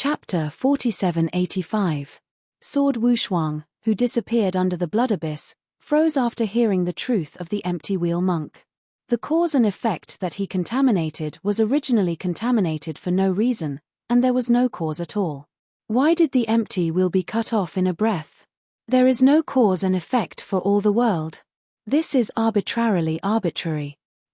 Chapter 4785. Sword Wushuang, who disappeared under the blood abyss, froze after hearing the truth of the empty wheel monk. The cause and effect that he contaminated was originally contaminated for no reason, and there was no cause at all. Why did the empty wheel be cut off in a breath? There is no cause and effect for all the world. This is arbitrary.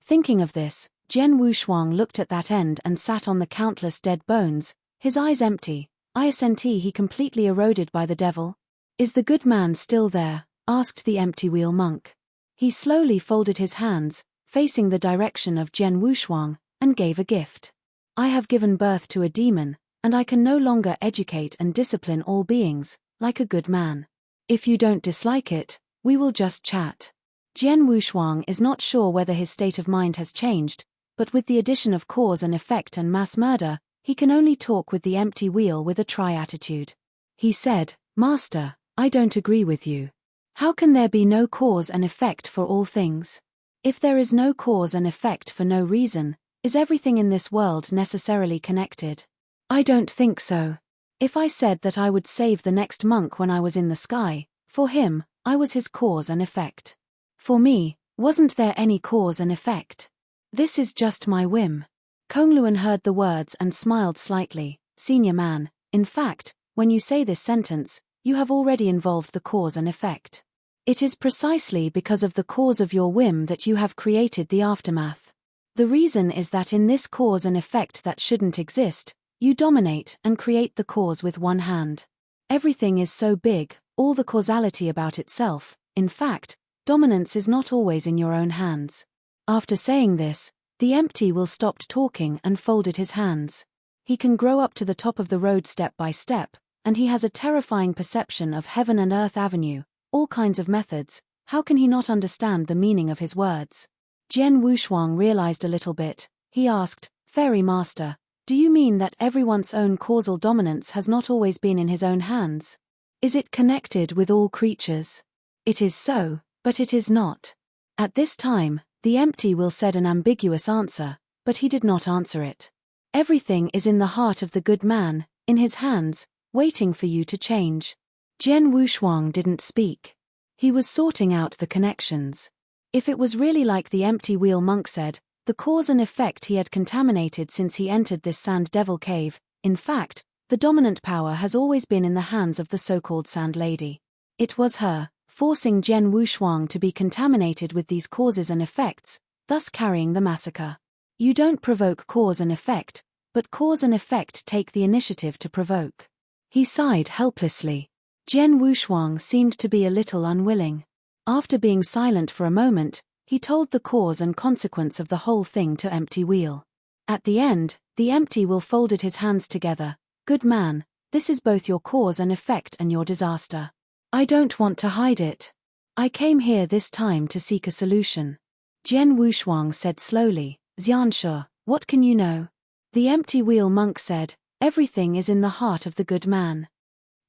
Thinking of this, Jian Wushuang looked at that end and sat on the countless dead bones, his eyes empty. Isn't he completely eroded by the devil? Is the good man still there? Asked the empty wheel monk. He slowly folded his hands, facing the direction of Jian Wushuang, and gave a gift. I have given birth to a demon, and I can no longer educate and discipline all beings, like a good man. If you don't dislike it, we will just chat. Jian Wushuang is not sure whether his state of mind has changed, but with the addition of cause and effect and mass murder, he can only talk with the empty wheel with a try attitude. He said, Master, I don't agree with you. How can there be no cause and effect for all things? If there is no cause and effect for no reason, is everything in this world necessarily connected? I don't think so. If I said that I would save the next monk when I was in the sky, for him, I was his cause and effect. For me, wasn't there any cause and effect? This is just my whim. Kongluan heard the words and smiled slightly. Senior man, in fact, when you say this sentence, you have already involved the cause and effect. It is precisely because of the cause of your whim that you have created the aftermath. The reason is that in this cause and effect that shouldn't exist, you dominate and create the cause with one hand. Everything is so big, all the causality about itself. In fact, dominance is not always in your own hands. After saying this, the empty will stopped talking and folded his hands. He can grow up to the top of the road step by step, and he has a terrifying perception of heaven and earth avenue, all kinds of methods. How can he not understand the meaning of his words? Jian Wushuang realized a little bit. He asked, Fairy Master, do you mean that everyone's own causal dominance has not always been in his own hands? Is it connected with all creatures? It is so, but it is not. At this time, the empty will said an ambiguous answer, but he did not answer it. Everything is in the heart of the good man, in his hands, waiting for you to change. Jian Wushuang didn't speak. He was sorting out the connections. If it was really like the empty wheel monk said, the cause and effect he had contaminated since he entered this sand devil cave, in fact, the dominant power has always been in the hands of the so-called sand lady. It was her, forcing Jian Wushuang to be contaminated with these causes and effects, thus carrying the massacre. You don't provoke cause and effect, but cause and effect take the initiative to provoke. He sighed helplessly. Jian Wushuang seemed to be a little unwilling. After being silent for a moment, he told the cause and consequence of the whole thing to Empty Wheel. At the end, the Empty Wheel folded his hands together. Good man, this is both your cause and effect and your disaster. I don't want to hide it. I came here this time to seek a solution. Jian Wushuang said slowly, Xianshe, what can you know? The empty wheel monk said, everything is in the heart of the good man.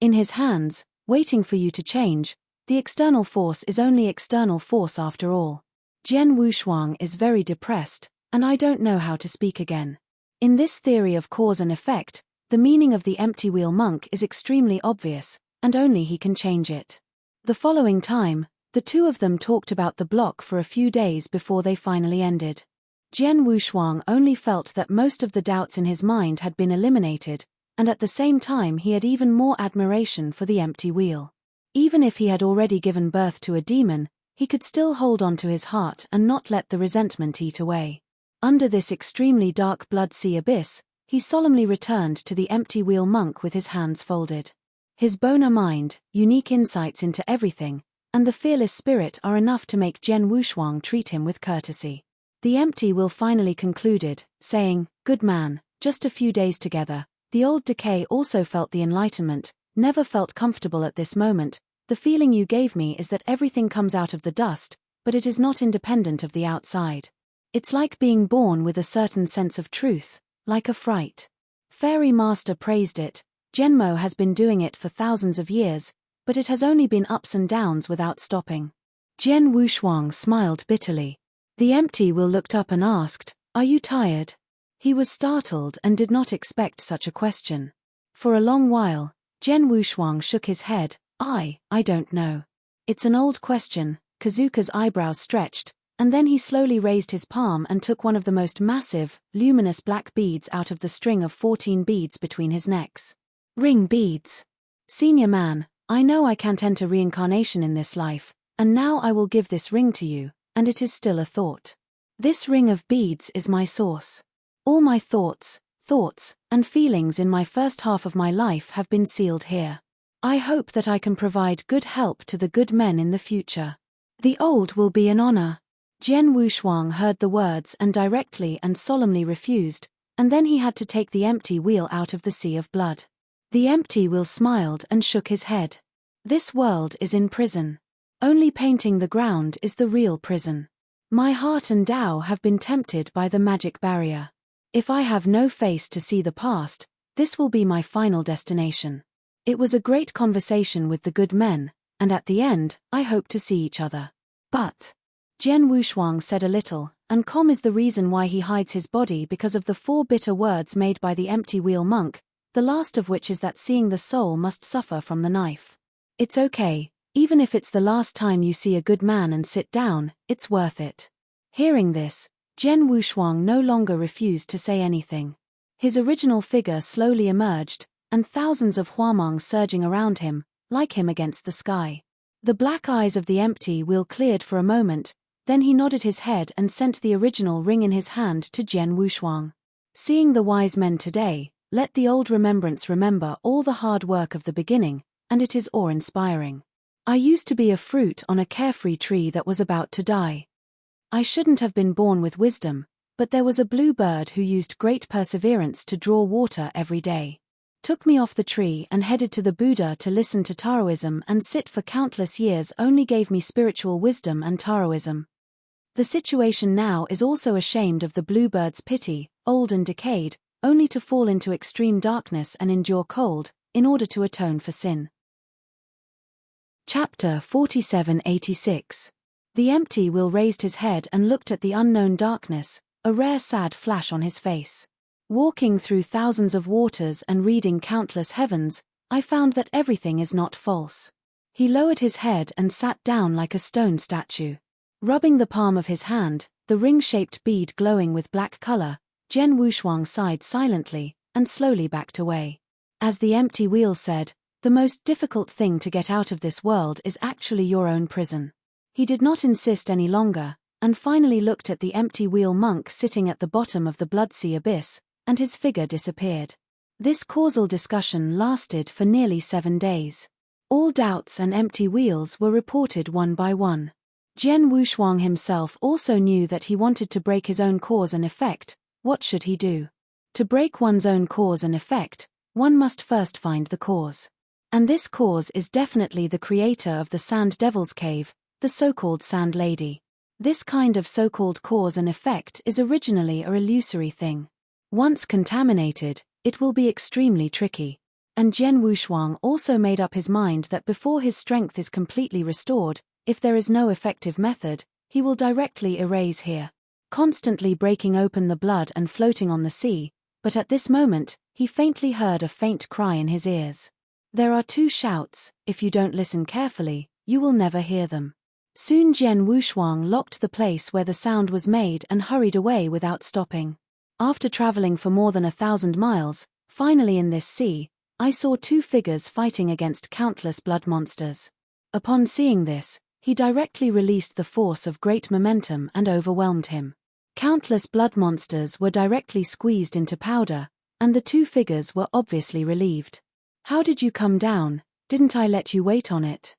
In his hands, waiting for you to change, the external force is only external force after all. Jian Wushuang is very depressed, and I don't know how to speak again. In this theory of cause and effect, the meaning of the empty wheel monk is extremely obvious, and only he can change it. The following time, the two of them talked about the block for a few days before they finally ended. Jian Wushuang only felt that most of the doubts in his mind had been eliminated, and at the same time he had even more admiration for the empty wheel. Even if he had already given birth to a demon, he could still hold on to his heart and not let the resentment eat away. Under this extremely dark blood sea abyss, he solemnly returned to the empty wheel monk with his hands folded. His boner mind, unique insights into everything, and the fearless spirit are enough to make Jian Wushuang treat him with courtesy. The empty will finally concluded, saying, Good man, just a few days together. The old decay also felt the enlightenment, never felt comfortable at this moment. The feeling you gave me is that everything comes out of the dust, but it is not independent of the outside. It's like being born with a certain sense of truth, like a fright. Fairy Master praised it. Genmo has been doing it for thousands of years, but it has only been ups and downs without stopping. Jian Wushuang smiled bitterly. The empty will looked up and asked, Are you tired? He was startled and did not expect such a question. For a long while, Jian Wushuang shook his head. I don't know. It's an old question. Kazuka's eyebrows stretched, and then he slowly raised his palm and took one of the most massive, luminous black beads out of the string of 14 beads between his necks. Ring beads. Senior man, I know I can't enter reincarnation in this life, and now I will give this ring to you, and it is still a thought. This ring of beads is my source. All my thoughts, and feelings in my first half of my life have been sealed here. I hope that I can provide good help to the good men in the future. The old will be an honor. Jian Wushuang heard the words and directly and solemnly refused, and then he had to take the empty wheel out of the sea of blood. The empty wheel smiled and shook his head. This world is in prison. Only painting the ground is the real prison. My heart and Tao have been tempted by the magic barrier. If I have no face to see the past, this will be my final destination. It was a great conversation with the good men, and at the end, I hope to see each other. But Jian Wushuang said a little, and calm is the reason why he hides his body because of the 4 bitter words made by the empty wheel monk, the last of which is that seeing the soul must suffer from the knife. It's okay, even if it's the last time you see a good man and sit down, it's worth it. Hearing this, Jian Wushuang no longer refused to say anything. His original figure slowly emerged, and thousands of huamongs surging around him, like him against the sky. The black eyes of the empty wheel cleared for a moment, then he nodded his head and sent the original ring in his hand to Jian Wushuang. Seeing the wise men today, let the old remembrance remember all the hard work of the beginning, and it is awe-inspiring. I used to be a fruit on a carefree tree that was about to die. I shouldn't have been born with wisdom, but there was a blue bird who used great perseverance to draw water every day. Took me off the tree and headed to the Buddha to listen to Taoism and sit for countless years, only gave me spiritual wisdom and Taoism. The situation now is also ashamed of the bluebird's pity, old and decayed, only to fall into extreme darkness and endure cold, in order to atone for sin. Chapter 4786. The empty wheel raised his head and looked at the unknown darkness, a rare sad flash on his face. Walking through thousands of waters and reading countless heavens, I found that everything is not false. He lowered his head and sat down like a stone statue. Rubbing the palm of his hand, the ring-shaped bead glowing with black color, Jian Wushuang sighed silently, and slowly backed away. As the empty wheel said, the most difficult thing to get out of this world is actually your own prison. He did not insist any longer, and finally looked at the empty wheel monk sitting at the bottom of the blood sea abyss, and his figure disappeared. This causal discussion lasted for nearly 7 days. All doubts and empty wheels were reported one by one. Jian Wushuang himself also knew that he wanted to break his own cause and effect. What should he do? To break one's own cause and effect, one must first find the cause. And this cause is definitely the creator of the Sand Devil's Cave, the so-called Sand Lady. This kind of so-called cause and effect is originally a illusory thing. Once contaminated, it will be extremely tricky. And Jian Wushuang also made up his mind that before his strength is completely restored, if there is no effective method, he will directly erase here. Constantly breaking open the blood and floating on the sea, but at this moment, he faintly heard a faint cry in his ears. There are 2 shouts, if you don't listen carefully, you will never hear them. Soon Jian Wushuang locked the place where the sound was made and hurried away without stopping. After traveling for more than 1,000 miles, finally in this sea, I saw 2 figures fighting against countless blood monsters. Upon seeing this, he directly released the force of great momentum and overwhelmed him. Countless blood monsters were directly squeezed into powder, and the 2 figures were obviously relieved. How did you come down? Didn't I let you wait on it?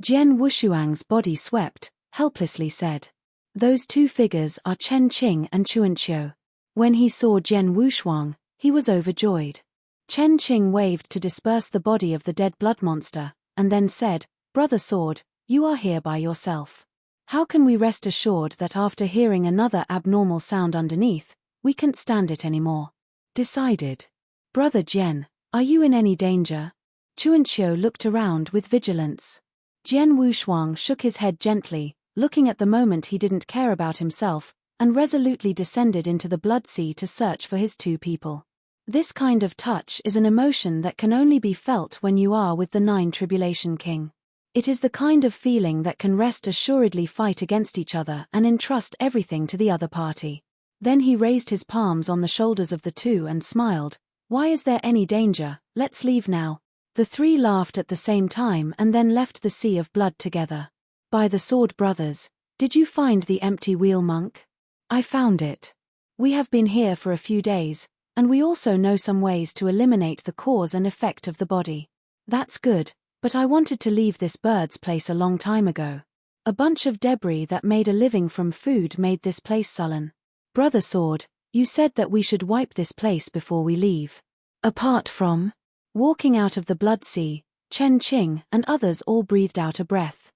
Jian Wushuang's body swept, helplessly said. Those 2 figures are Chen Qing and Chuanqiu. When he saw Jian Wushuang, he was overjoyed. Chen Qing waved to disperse the body of the dead blood monster, and then said, "Brother Sword, you are here by yourself. How can we rest assured that after hearing another abnormal sound underneath, we can't stand it anymore?" Decided. "Brother Jian, are you in any danger?" Chuanqiu looked around with vigilance. Jian Wushuang shook his head gently, looking at the moment he didn't care about himself, and resolutely descended into the blood sea to search for his 2 people. This kind of touch is an emotion that can only be felt when you are with the Nine Tribulation King. It is the kind of feeling that can rest assuredly fight against each other and entrust everything to the other party. Then he raised his palms on the shoulders of the two and smiled. Why is there any danger? Let's leave now. The three laughed at the same time and then left the sea of blood together. By the sword, brothers, did you find the empty wheel, monk? I found it. We have been here for a few days, and we also know some ways to eliminate the cause and effect of the body. That's good, but I wanted to leave this bird's place a long time ago. A bunch of debris that made a living from food made this place sullen. Brother Sword, you said that we should wipe this place before we leave. Apart from walking out of the blood sea, Chen Qing and others all breathed out a breath.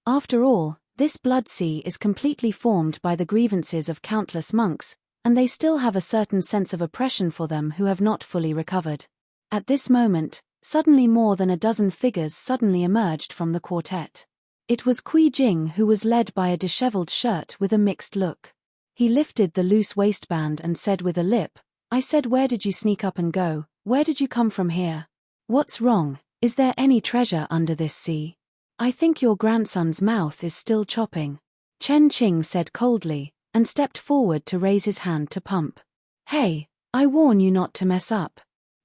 After all, this blood sea is completely formed by the grievances of countless monks, and they still have a certain sense of oppression for them who have not fully recovered. At this moment, suddenly more than a dozen figures suddenly emerged from the quartet. It was Kui Jing, who was led by a disheveled shirt with a mixed look. He lifted the loose waistband and said with a lip, I said, where did you sneak up and go? Where did you come from here? What's wrong? Is there any treasure under this sea? I think your grandson's mouth is still chopping. Chen Qing said coldly, and stepped forward to raise his hand to pump. Hey, I warn you not to mess up.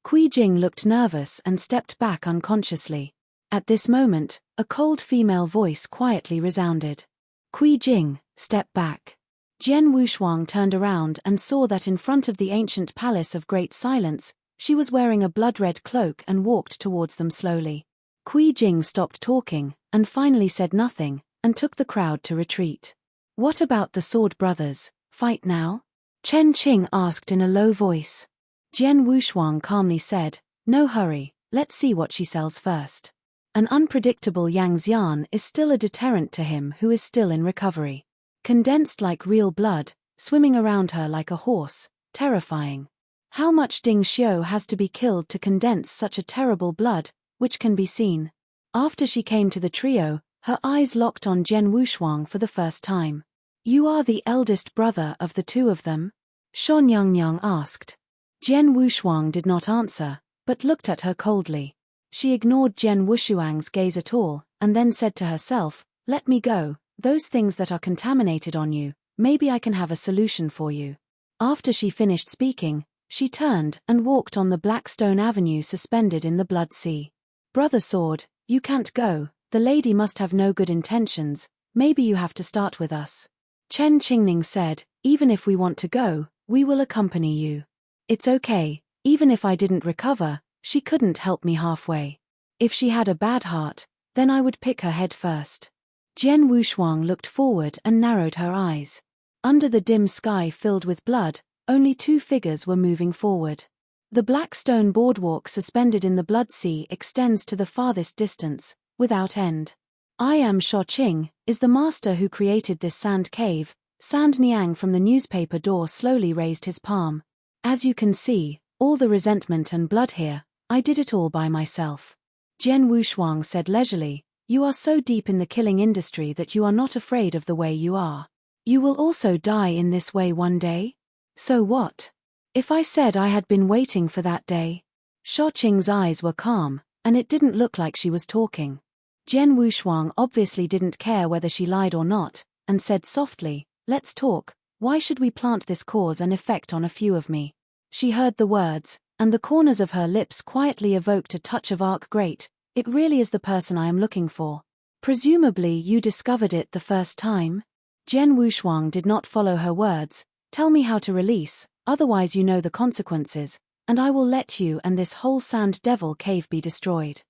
Kui Jing looked nervous and stepped back unconsciously. At this moment, a cold female voice quietly resounded. Kui Jing, step back. Jian Wushuang turned around and saw that in front of the ancient palace of Great Silence, she was wearing a blood-red cloak and walked towards them slowly. Kui Jing stopped talking, and finally said nothing, and took the crowd to retreat. What about the sword brothers? Fight now? Chen Qing asked in a low voice. Jian Wushuang calmly said, no hurry, let's see what she sells first. An unpredictable Yang Xian is still a deterrent to him who is still in recovery. Condensed like real blood, swimming around her like a horse, terrifying. How much Ding Xiu has to be killed to condense such a terrible blood, which can be seen? After she came to the trio, her eyes locked on Jian Wushuang for the first time. You are the eldest brother of the two of them? Shan Yangyang asked. Jian Wushuang did not answer, but looked at her coldly. She ignored Jian Wushuang's gaze at all, and then said to herself, let me go, those things that are contaminated on you, maybe I can have a solution for you. After she finished speaking, she turned and walked on the black stone avenue suspended in the blood sea. Brother Sword, you can't go, the lady must have no good intentions, maybe you have to start with us. Chen Qingning said, even if we want to go, we will accompany you. It's okay, even if I didn't recover, she couldn't help me halfway. If she had a bad heart, then I would pick her head first. Jian Wushuang looked forward and narrowed her eyes. Under the dim sky filled with blood, only two figures were moving forward. The black stone boardwalk suspended in the blood sea extends to the farthest distance, without end. I am Sha Qing, is the master who created this sand cave. Sand Niang from the newspaper door slowly raised his palm. As you can see, all the resentment and blood here, I did it all by myself. Jian Wushuang said leisurely, you are so deep in the killing industry that you are not afraid of the way you are. You will also die in this way one day? So what? If I said I had been waiting for that day? Sha Qing's eyes were calm, and it didn't look like she was talking. Jian Wushuang obviously didn't care whether she lied or not, and said softly, let's talk, why should we plant this cause and effect on a few of me? She heard the words, and the corners of her lips quietly evoked a touch of arc great, it really is the person I am looking for. Presumably you discovered it the first time? Jian Wushuang did not follow her words, tell me how to release, otherwise you know the consequences, and I will let you and this whole sand devil cave be destroyed.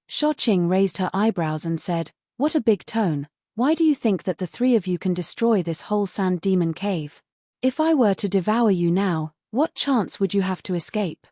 Sha Qing raised her eyebrows and said, what a big tone, why do you think that the three of you can destroy this whole sand demon cave? If I were to devour you now, what chance would you have to escape?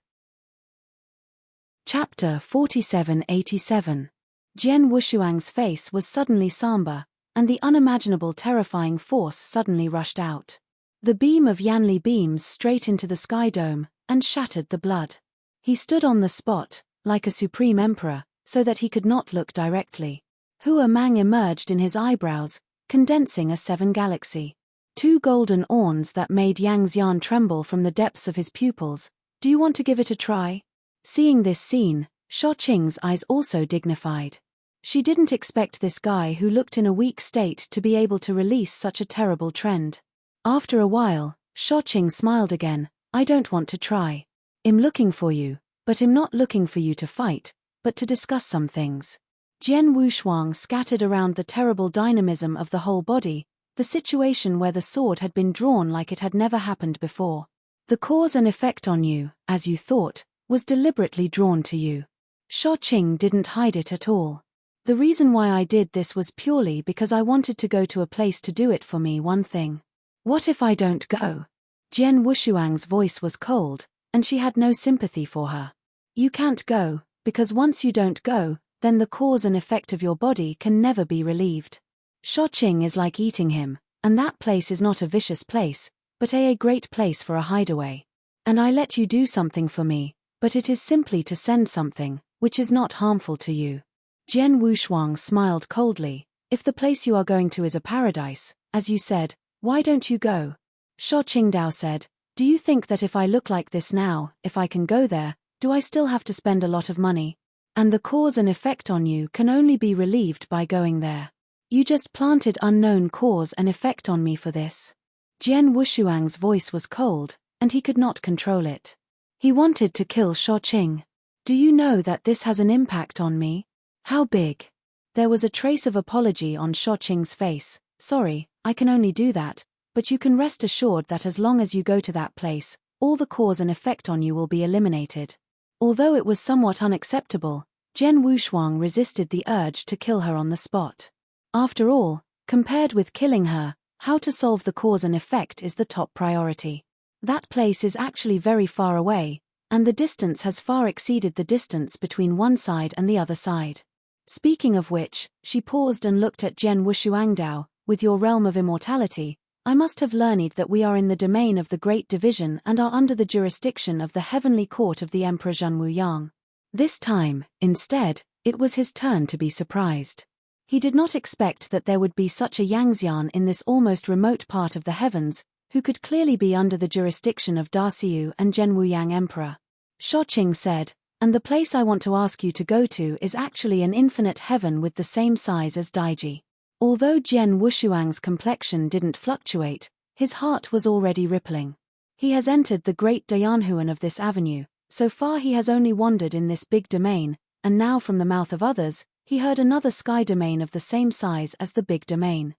Chapter 4787. Jian Wushuang's face was suddenly somber, and the unimaginable terrifying force suddenly rushed out. The beam of Yanli beams straight into the sky dome, and shattered the blood. He stood on the spot, like a supreme emperor, so that he could not look directly. Hua Mang emerged in his eyebrows, condensing a 7 galaxy. 2 golden awns that made Yang Xian tremble from the depths of his pupils, Do you want to give it a try? Seeing this scene, Shao-Qing's eyes also dignified. She didn't expect this guy who looked in a weak state to be able to release such a terrible trend. After a while, Shao-Qing smiled again. I don't want to try. I'm looking for you, but I'm not looking for you to fight, but to discuss some things. Jian Wushuang scattered around the terrible dynamism of the whole body, the situation where the sword had been drawn like it had never happened before. The cause and effect on you, as you thought, was deliberately drawn to you. Shao-Qing didn't hide it at all. The reason why I did this was purely because I wanted to go to a place to do it for me one thing. What if I don't go? Jian Wushuang's voice was cold, and she had no sympathy for her. You can't go, because once you don't go, then the cause and effect of your body can never be relieved. Shao-Qing is like eating him, and that place is not a vicious place, but a great place for a hideaway. And I let you do something for me, but it is simply to send something, which is not harmful to you. Jian Wushuang smiled coldly. If the place you are going to is a paradise, as you said, why don't you go? Shao-Qing Dao said, do you think that if I look like this now, if I can go there, do I still have to spend a lot of money? And the cause and effect on you can only be relieved by going there. You just planted unknown cause and effect on me for this. Jian Wushuang's voice was cold, and he could not control it. He wanted to kill Shao-Qing. Do you know that this has an impact on me? How big? There was a trace of apology on Shao-Qing's face. Sorry, I can only do that, but you can rest assured that as long as you go to that place, all the cause and effect on you will be eliminated. Although it was somewhat unacceptable, Jian Wushuang resisted the urge to kill her on the spot. After all, compared with killing her, how to solve the cause and effect is the top priority. That place is actually very far away, and the distance has far exceeded the distance between one side and the other side. Speaking of which, she paused and looked at Jian Wushuangdao. With your realm of immortality, I must have learned that we are in the domain of the Great Division and are under the jurisdiction of the heavenly court of the Emperor Zhenwu Yang. This time, instead, it was his turn to be surprised. He did not expect that there would be such a Yangxian in this almost remote part of the heavens, who could clearly be under the jurisdiction of Daciu and Zhenwu Yang Emperor. Shao-Qing said, and the place I want to ask you to go to is actually an infinite heaven with the same size as Daiji. Although Jian Wushuang's complexion didn't fluctuate, his heart was already rippling. He has entered the great Dianhuan of this avenue. So far he has only wandered in this big domain, and now from the mouth of others, he heard another sky domain of the same size as the big domain.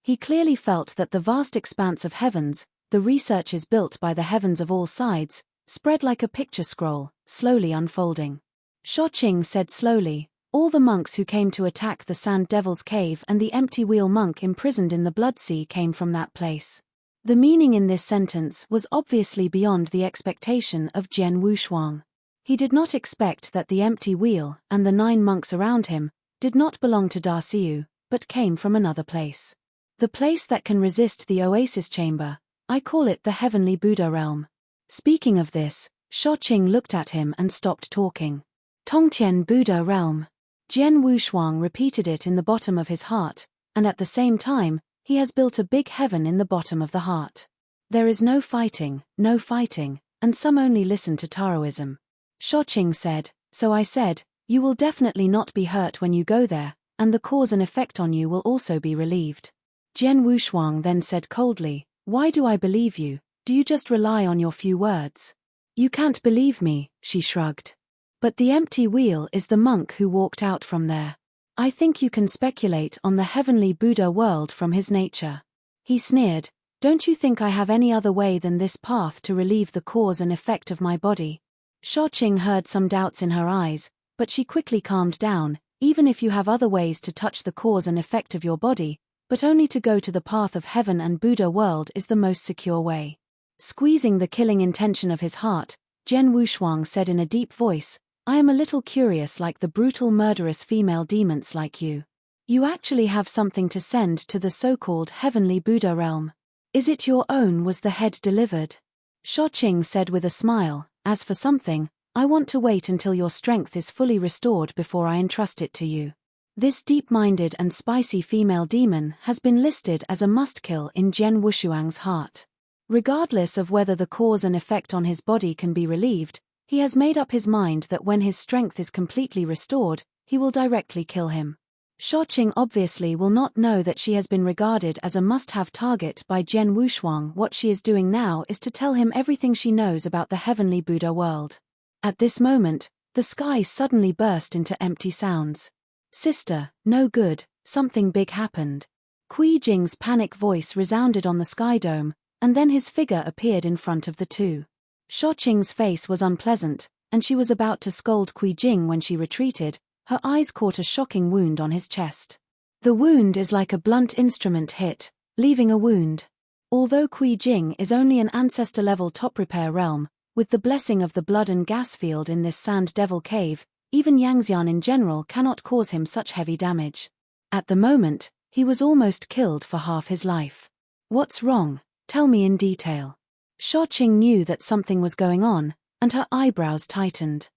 He clearly felt that the vast expanse of heavens, the researches built by the heavens of all sides, spread like a picture scroll, slowly unfolding. Shao-Qing said slowly, all the monks who came to attack the Sand Devil's Cave and the empty wheel monk imprisoned in the Blood Sea came from that place. The meaning in this sentence was obviously beyond the expectation of Jian Wushuang. He did not expect that the empty wheel and the 9 monks around him did not belong to Daciu, but came from another place. The place that can resist the Oasis Chamber, I call it the Heavenly Buddha Realm. Speaking of this, Shao-Qing looked at him and stopped talking. Tongtian Buddha Realm. Jian Wushuang repeated it in the bottom of his heart, and at the same time, he has built a big heaven in the bottom of the heart. There is no fighting, and some only listen to Taoism. Shao-Qing said, so I said, you will definitely not be hurt when you go there, and the cause and effect on you will also be relieved. Jian Wushuang then said coldly, why do I believe you? Do you just rely on your few words? You can't believe me, she shrugged. But the empty wheel is the monk who walked out from there. I think you can speculate on the heavenly Buddha world from his nature. He sneered, don't you think I have any other way than this path to relieve the cause and effect of my body? Shao-Qing heard some doubts in her eyes, but she quickly calmed down, even if you have other ways to touch the cause and effect of your body, but only to go to the path of heaven and Buddha world is the most secure way. Squeezing the killing intention of his heart, Jian Wushuang said in a deep voice, I am a little curious like the brutal murderous female demons like you. You actually have something to send to the so-called heavenly Buddha realm. Is it your own? Was the head delivered? Shao-Qing said with a smile, as for something, I want to wait until your strength is fully restored before I entrust it to you. This deep-minded and spicy female demon has been listed as a must-kill in Jian Wushuang's heart. Regardless of whether the cause and effect on his body can be relieved, he has made up his mind that when his strength is completely restored, he will directly kill him. Shouqing obviously will not know that she has been regarded as a must-have target by Jian Wushuang. What she is doing now is to tell him everything she knows about the heavenly Buddha world. At this moment, the sky suddenly burst into empty sounds. Sister, no good, something big happened. Kui Jing's panic voice resounded on the sky dome, and then his figure appeared in front of the two. Shouqing's face was unpleasant, and she was about to scold Kui Jing when she retreated. Her eyes caught a shocking wound on his chest. The wound is like a blunt instrument hit, leaving a wound. Although Kui Jing is only an ancestor-level top repair realm, with the blessing of the blood and gas field in this sand devil cave, even Yangxian in general cannot cause him such heavy damage. At the moment, he was almost killed for half his life. What's wrong? Tell me in detail. Shouqing knew that something was going on, and her eyebrows tightened.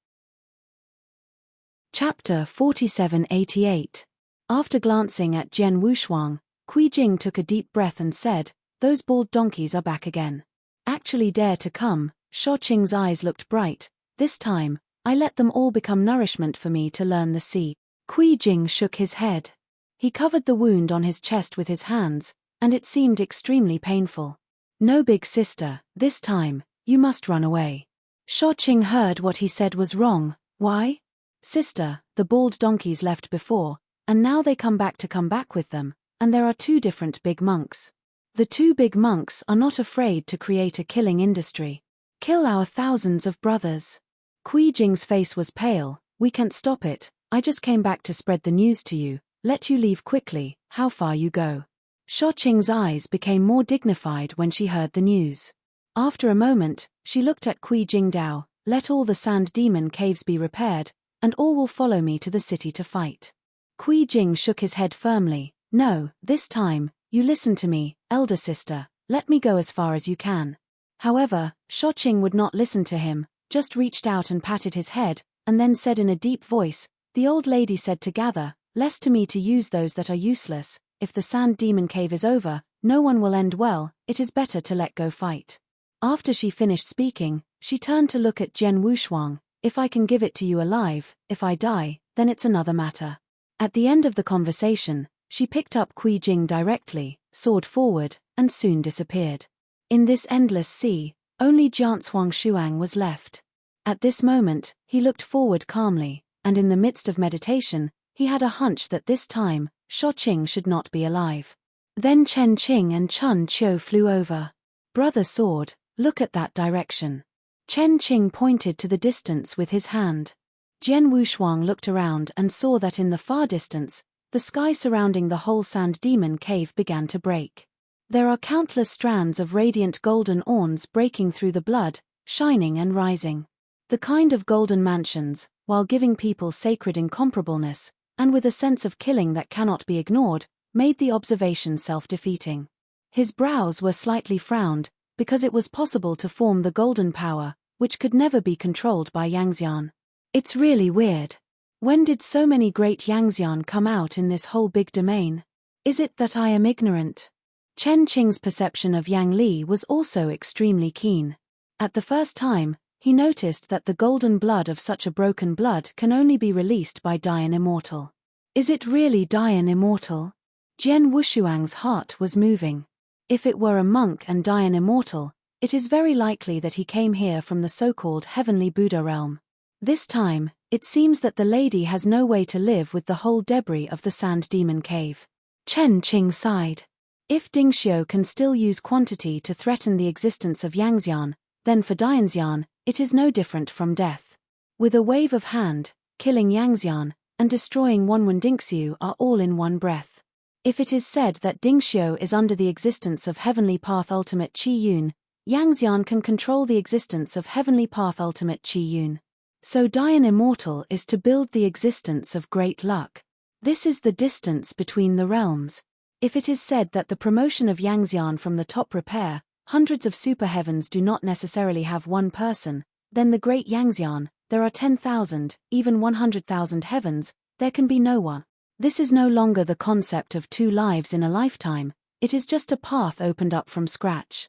Chapter 4788. After glancing at Jian Wushuang, Kui Jing took a deep breath and said, "Those bald donkeys are back again. Actually dare to come." Shouqing's eyes looked bright. "This time, I let them all become nourishment for me to learn the sea." Kui Jing shook his head. He covered the wound on his chest with his hands, and it seemed extremely painful. "No, big sister, this time, you must run away." Shouqing heard what he said was wrong. "Why?" "Sister, the bald donkeys left before, and now they come back with them, and there are two different big monks. The two big monks are not afraid to create a killing industry. Kill our thousands of brothers." Kui Jing's face was pale. "We can't stop it, I just came back to spread the news to you, let you leave quickly, how far you go." Shouqing's eyes became more dignified when she heard the news. After a moment, she looked at Kui Jing Dao, "Let all the sand demon caves be repaired, and all will follow me to the city to fight." Kui Jing shook his head firmly. "No, this time, you listen to me, elder sister, let me go as far as you can." However, Shouqing would not listen to him, just reached out and patted his head, and then said in a deep voice, "The old lady said to gather, less to me to use those that are useless. If the sand demon cave is over, no one will end well, it is better to let go fight." After she finished speaking, she turned to look at Jian Wushuang. "If I can give it to you alive, if I die, then it's another matter." At the end of the conversation, she picked up Kui Jing directly, soared forward, and soon disappeared. In this endless sea, only Jian Shuang was left. At this moment, he looked forward calmly, and in the midst of meditation, he had a hunch that this time, Shouqing should not be alive. Then Chen Qing and Chun Qiu flew over. "Brother Sword, look at that direction." Chen Qing pointed to the distance with his hand. Jian Wushuang looked around and saw that in the far distance, the sky surrounding the whole sand demon cave began to break. There are countless strands of radiant golden orns breaking through the blood, shining and rising. The kind of golden mansions, while giving people sacred incomparableness, and with a sense of killing that cannot be ignored, made the observation self-defeating. His brows were slightly frowned, because it was possible to form the golden power, which could never be controlled by Yangxian. It's really weird. When did so many great Yangxian come out in this whole big domain? Is it that I am ignorant? Chen Qing's perception of Yang Li was also extremely keen. At the first time, he noticed that the golden blood of such a broken blood can only be released by Dian Immortal. Is it really Dian Immortal? Jian Wushuang's heart was moving. If it were a monk and Dian Immortal, it is very likely that he came here from the so-called heavenly Buddha realm. This time, it seems that the lady has no way to live with the whole debris of the sand demon cave. Chen Qing sighed. If Dingxiu can still use quantity to threaten the existence of Yangxian, then for Dianxian, it is no different from death. With a wave of hand, killing Yangxian, and destroying Wanwen Dingxiu are all in one breath. If it is said that Dingxiu is under the existence of Heavenly Path Ultimate Qi Yun, Yangxian can control the existence of Heavenly Path Ultimate Qi Yun. So Dian Immortal is to build the existence of great luck. This is the distance between the realms. If it is said that the promotion of Yangxian from the top repair, hundreds of superheavens do not necessarily have one person, then the great Yangxian, there are 10,000, even 100,000 heavens, there can be no one. This is no longer the concept of 2 lives in a lifetime, it is just a path opened up from scratch.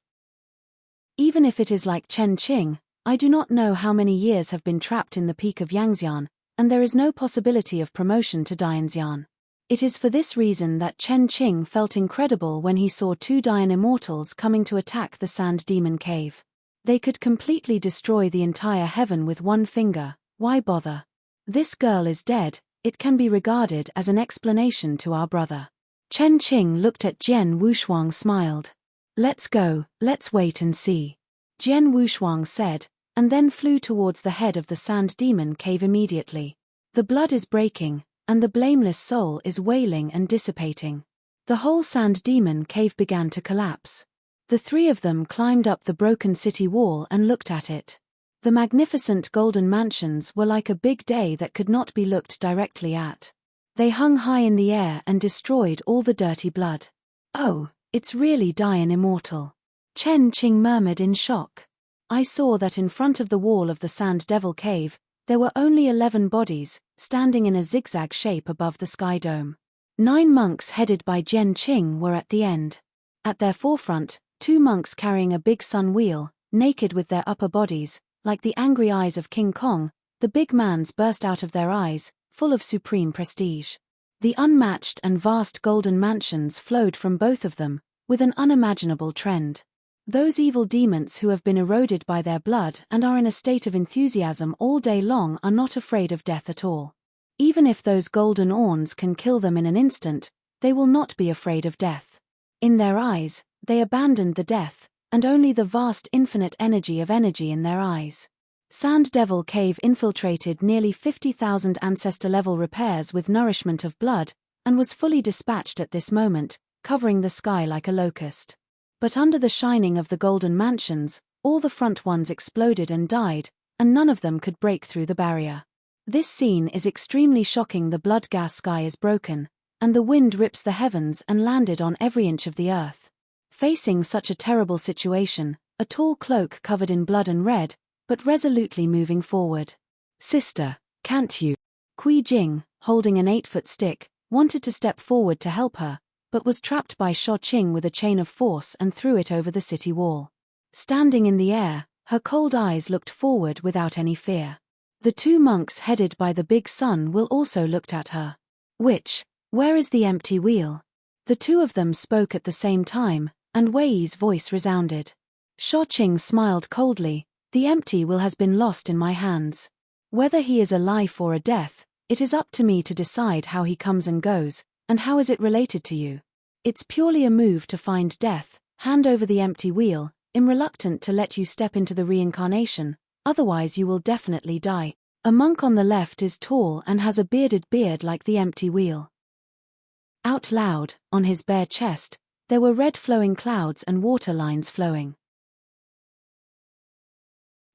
Even if it is like Chen Qing, I do not know how many years have been trapped in the peak of Yangxian, and there is no possibility of promotion to Dianxian. It is for this reason that Chen Qing felt incredible when he saw two Dian immortals coming to attack the Sand Demon Cave. They could completely destroy the entire heaven with one finger, why bother? This girl is dead, it can be regarded as an explanation to our brother. Chen Qing looked at Jian Wushuang smiled. Let's go, let's wait and see. Jian Wushuang said, and then flew towards the head of the Sand Demon Cave immediately. The blood is breaking, and the blameless soul is wailing and dissipating. The whole Sand Demon Cave began to collapse. The three of them climbed up the broken city wall and looked at it. The magnificent golden mansions were like a big day that could not be looked directly at. They hung high in the air and destroyed all the dirty blood. Oh, it's really Dian immortal. Chen Qing murmured in shock. I saw that in front of the wall of the Sand Devil Cave, there were only 11 bodies, standing in a zigzag shape above the sky dome. 9 monks headed by Jian Qing were at the end. At their forefront, 2 monks carrying a big sun wheel, naked with their upper bodies, like the angry eyes of King Kong, the big mans burst out of their eyes, full of supreme prestige. The unmatched and vast golden mansions flowed from both of them, with an unimaginable trend. Those evil demons who have been eroded by their blood and are in a state of enthusiasm all day long are not afraid of death at all. Even if those golden awns can kill them in an instant, they will not be afraid of death. In their eyes, they abandoned the death, and only the vast infinite energy in their eyes. Sand Devil Cave infiltrated nearly 50,000 ancestor-level repairs with nourishment of blood, and was fully dispatched at this moment, covering the sky like a locust. But under the shining of the golden mansions, all the front ones exploded and died, and none of them could break through the barrier. This scene is extremely shocking. The blood gas sky is broken, and the wind rips the heavens and landed on every inch of the earth. Facing such a terrible situation, a tall cloak covered in blood and red, but resolutely moving forward. Sister, can't you? Kui Jing, holding an 8-foot stick, wanted to step forward to help her, but was trapped by Sho Qing with a chain of force and threw it over the city wall. Standing in the air, her cold eyes looked forward without any fear. The 2 monks headed by the big sun will also looked at her. Where is the empty wheel? The 2 of them spoke at the same time, and Wei's voice resounded. Sho Qing smiled coldly, the empty wheel has been lost in my hands. Whether he is a life or a death, it is up to me to decide how he comes and goes, and how is it related to you. It's purely a move to find death, hand over the empty wheel, I'm reluctant to let you step into the reincarnation, otherwise you will definitely die. A monk on the left is tall and has a bearded beard like the empty wheel. Out loud, on his bare chest, there were red flowing clouds and water lines flowing.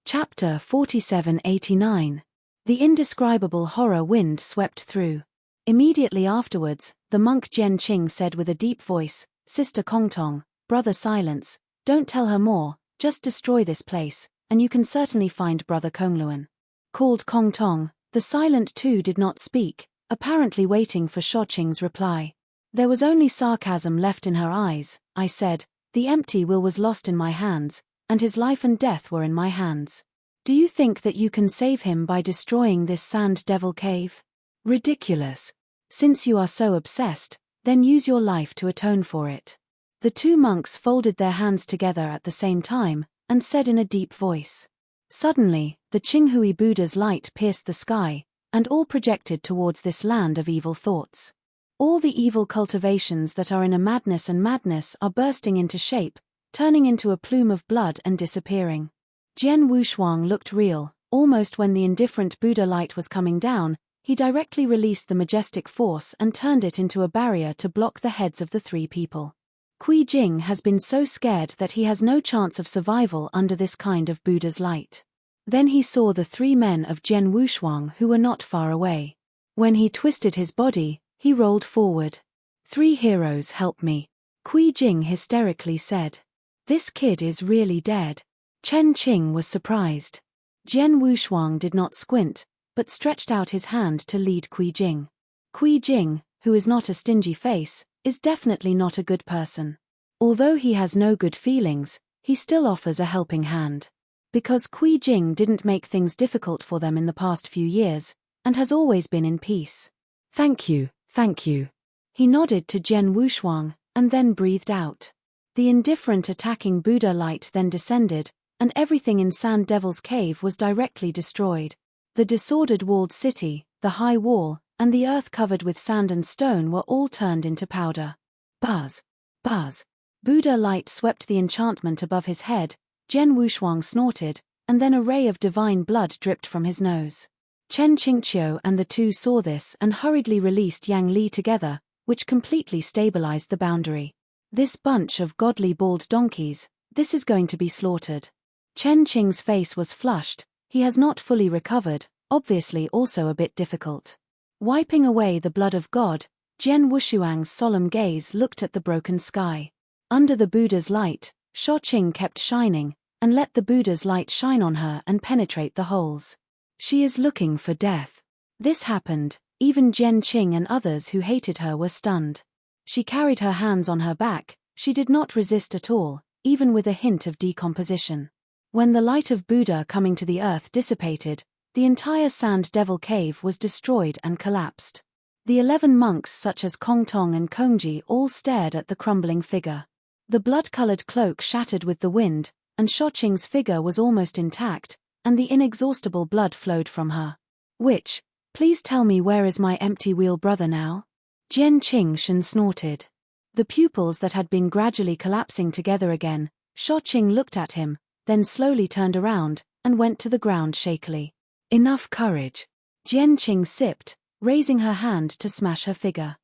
Chapter 4789. The indescribable horror wind swept through. Immediately afterwards, the monk Jian Qing said with a deep voice, Sister Kongtong, brother silence, don't tell her more, just destroy this place, and you can certainly find brother Kongluan. Called Kongtong, the silent two did not speak, apparently waiting for Sho Qing's reply. There was only sarcasm left in her eyes. I said, the empty will was lost in my hands, and his life and death were in my hands. Do you think that you can save him by destroying this Sand Devil Cave? Ridiculous. Since you are so obsessed, then use your life to atone for it. The 2 monks folded their hands together at the same time, and said in a deep voice. Suddenly, the Qinghui Buddha's light pierced the sky, and all projected towards this land of evil thoughts. All the evil cultivations that are in a madness are bursting into shape, turning into a plume of blood and disappearing. Jian Wushuang looked real. Almost when the indifferent Buddha light was coming down, he directly released the majestic force and turned it into a barrier to block the heads of the 3 people. Kui Jing has been so scared that he has no chance of survival under this kind of Buddha's light. Then he saw the 3 men of Jian Wushuang who were not far away. When he twisted his body, he rolled forward. 3 heroes help me. Kui Jing hysterically said. This kid is really dead. Chen Qing was surprised. Jian Wushuang did not squint, but stretched out his hand to lead Kui Jing. Kui Jing, who is not a stingy face, is definitely not a good person. Although he has no good feelings, he still offers a helping hand. Because Kui Jing didn't make things difficult for them in the past few years, and has always been in peace. Thank you, thank you. He nodded to Jian Wushuang, and then breathed out. The indifferent attacking Buddha light then descended, and everything in Sand Devil's cave was directly destroyed. The disordered walled city, the high wall, and the earth covered with sand and stone were all turned into powder. Buzz! Buzz! Buddha light swept the enchantment above his head, Jian Wushuang snorted, and then a ray of divine blood dripped from his nose. Chen Qingqiu and the two saw this and hurriedly released Yang Li together, which completely stabilized the boundary. This bunch of godly bald donkeys, this is going to be slaughtered. Chen Qing's face was flushed, he has not fully recovered, obviously also a bit difficult. Wiping away the blood of God, Jian Wushuang's solemn gaze looked at the broken sky. Under the Buddha's light, Shao-Qing kept shining, and let the Buddha's light shine on her and penetrate the holes. She is looking for death. This happened, even Jian Qing and others who hated her were stunned. She carried her hands on her back, she did not resist at all, even with a hint of decomposition. When the light of Buddha coming to the earth dissipated, the entire Sand Devil cave was destroyed and collapsed. The 11 monks such as Kong Tong and Kongji all stared at the crumbling figure. The blood-colored cloak shattered with the wind, and Shao-Qing's figure was almost intact, and the inexhaustible blood flowed from her. Please tell me, where is my empty wheel brother now? Jian Qing snorted. The pupils that had been gradually collapsing together again, Shao-Qing looked at him, then slowly turned around, and went to the ground shakily. Enough courage. Jian Qing sipped, raising her hand to smash her figure.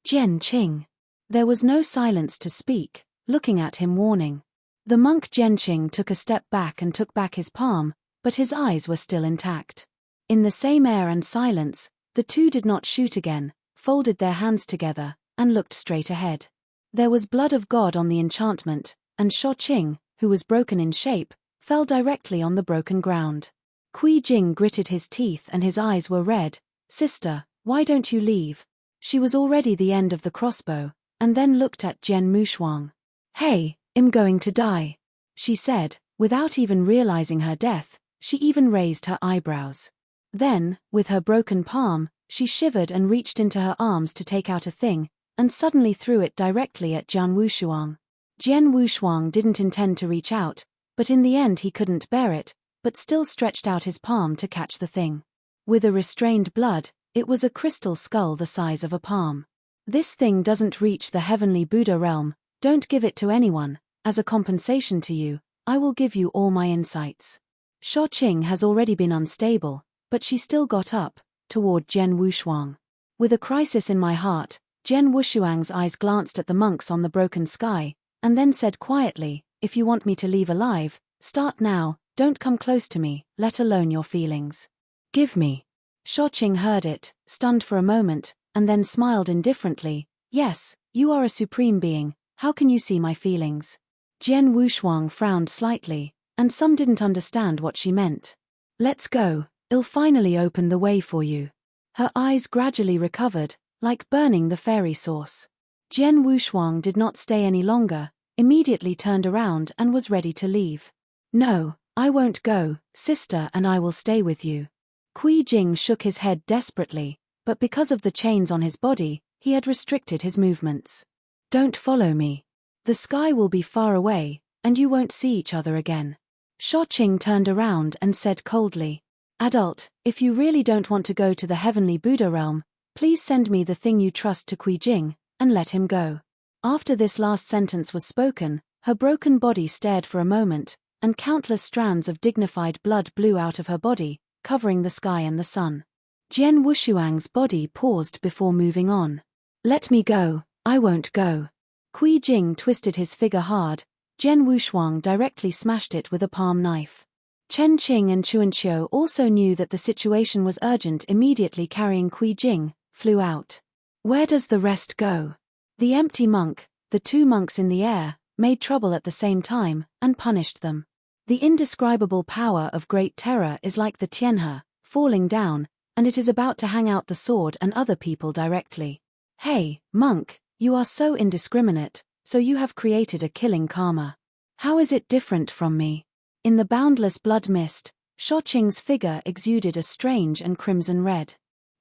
Jian Qing. There was no silence to speak, looking at him warning. The monk Jian Qing took a step back and took back his palm, but his eyes were still intact. In the same air and silence, the two did not shoot again, folded their hands together, and looked straight ahead. There was blood of God on the enchantment, and Shao-Qing, who was broken in shape, fell directly on the broken ground. Kui Jing gritted his teeth and his eyes were red. Sister, why don't you leave? She was already the end of the crossbow, and then looked at Jian Wushuang. Hey, I'm going to die, she said, without even realizing her death. She even raised her eyebrows. Then, with her broken palm, she shivered and reached into her arms to take out a thing, and suddenly threw it directly at Jian Wushuang. Jian Wushuang didn't intend to reach out, but in the end he couldn't bear it, but still stretched out his palm to catch the thing. With a restrained blood, it was a crystal skull the size of a palm. This thing doesn't reach the heavenly Buddha realm, don't give it to anyone. As a compensation to you, I will give you all my insights. Shao-Qing has already been unstable, but she still got up, toward Jian Wushuang. With a crisis in my heart, Jian Wushuang's eyes glanced at the monks on the broken sky, and then said quietly, if you want me to leave alive, start now, don't come close to me, let alone your feelings. Give me. Shao-Qing heard it, stunned for a moment, and then smiled indifferently. Yes, you are a supreme being, how can you see my feelings? Jian Wushuang frowned slightly, and some didn't understand what she meant. Let's go, I'll finally open the way for you. Her eyes gradually recovered, like burning the fairy sauce. Jian Wushuang did not stay any longer, immediately turned around and was ready to leave. No, I won't go, sister, and I will stay with you. Kui Jing shook his head desperately, but because of the chains on his body, he had restricted his movements. Don't follow me. The sky will be far away, and you won't see each other again. Shao-Qing turned around and said coldly, Adult, if you really don't want to go to the heavenly Buddha realm, please send me the thing you trust to Kui Jing, and let him go. After this last sentence was spoken, her broken body stared for a moment, and countless strands of dignified blood blew out of her body, covering the sky and the sun. Jian Wushuang's body paused before moving on. Let me go, I won't go. Kui Jing twisted his figure hard. Jian Wushuang directly smashed it with a palm knife. Chen Qing and Chuanqiu also knew that the situation was urgent. Immediately carrying Kui Jing, flew out. Where does the rest go? The empty monk, the two monks in the air, made trouble at the same time, and punished them. The indescribable power of great terror is like the Tianhe, falling down, and it is about to hang out the sword and other people directly. Hey, monk, you are so indiscriminate, so you have created a killing karma. How is it different from me? In the boundless blood mist, Shouqing's figure exuded a strange and crimson red.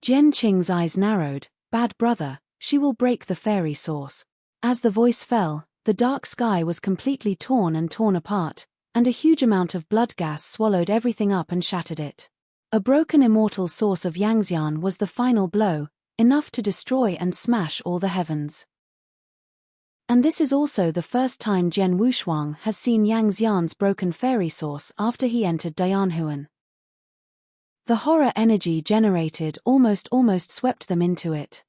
Jianqing's eyes narrowed. Bad brother, she will break the fairy source. As the voice fell, the dark sky was completely torn apart, and a huge amount of blood gas swallowed everything up and shattered it. A broken immortal source of Yangxian was the final blow, enough to destroy and smash all the heavens. And this is also the first time Jian Wushuang has seen Yangxian's broken fairy source after he entered Dianhuan. The horror energy generated almost swept them into it.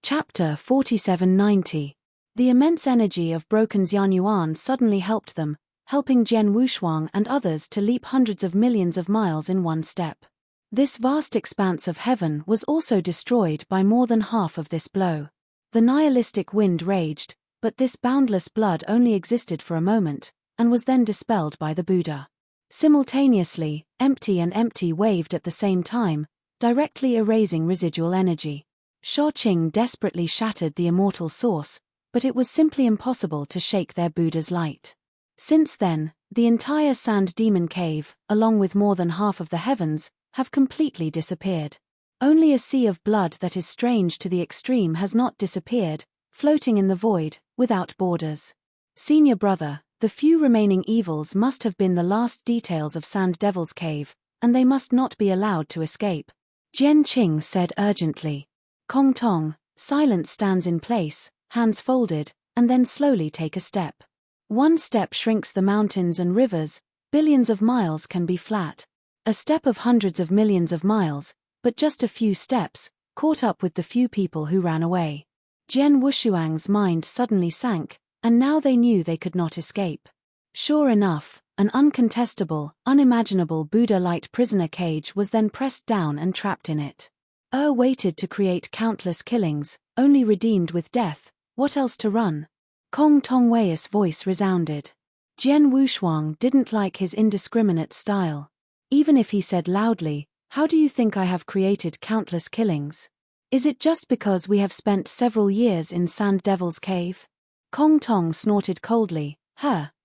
Chapter 4790. The immense energy of broken Xianyuan suddenly helped them, helping Jian Wushuang and others to leap hundreds of millions of miles in one step. This vast expanse of heaven was also destroyed by more than half of this blow. The nihilistic wind raged, but this boundless blood only existed for a moment, and was then dispelled by the Buddha. Simultaneously, empty and empty waved at the same time, directly erasing residual energy. Shouqing desperately shattered the immortal source, but it was simply impossible to shake their Buddha's light. Since then, the entire sand demon cave, along with more than half of the heavens, have completely disappeared. Only a sea of blood that is strange to the extreme has not disappeared, floating in the void, without borders. Senior brother, the few remaining evils must have been the last details of Sand Devil's Cave, and they must not be allowed to escape. Jianqing said urgently. Kong Tong, silence stands in place, hands folded, and then slowly take a step. One step shrinks the mountains and rivers, billions of miles can be flat. A step of hundreds of millions of miles, but just a few steps, caught up with the few people who ran away. Jian Wushuang's mind suddenly sank, and now they knew they could not escape. Sure enough, an uncontestable, unimaginable Buddha-light prisoner cage was then pressed down and trapped in it. Waited to create countless killings, only redeemed with death, what else to run? Kong Tongwei's voice resounded. Jian Wushuang didn't like his indiscriminate style. Even if he said loudly, "How do you think I have created countless killings? Is it just because we have spent several years in Sand Devil's Cave?" Kong Tong snorted coldly.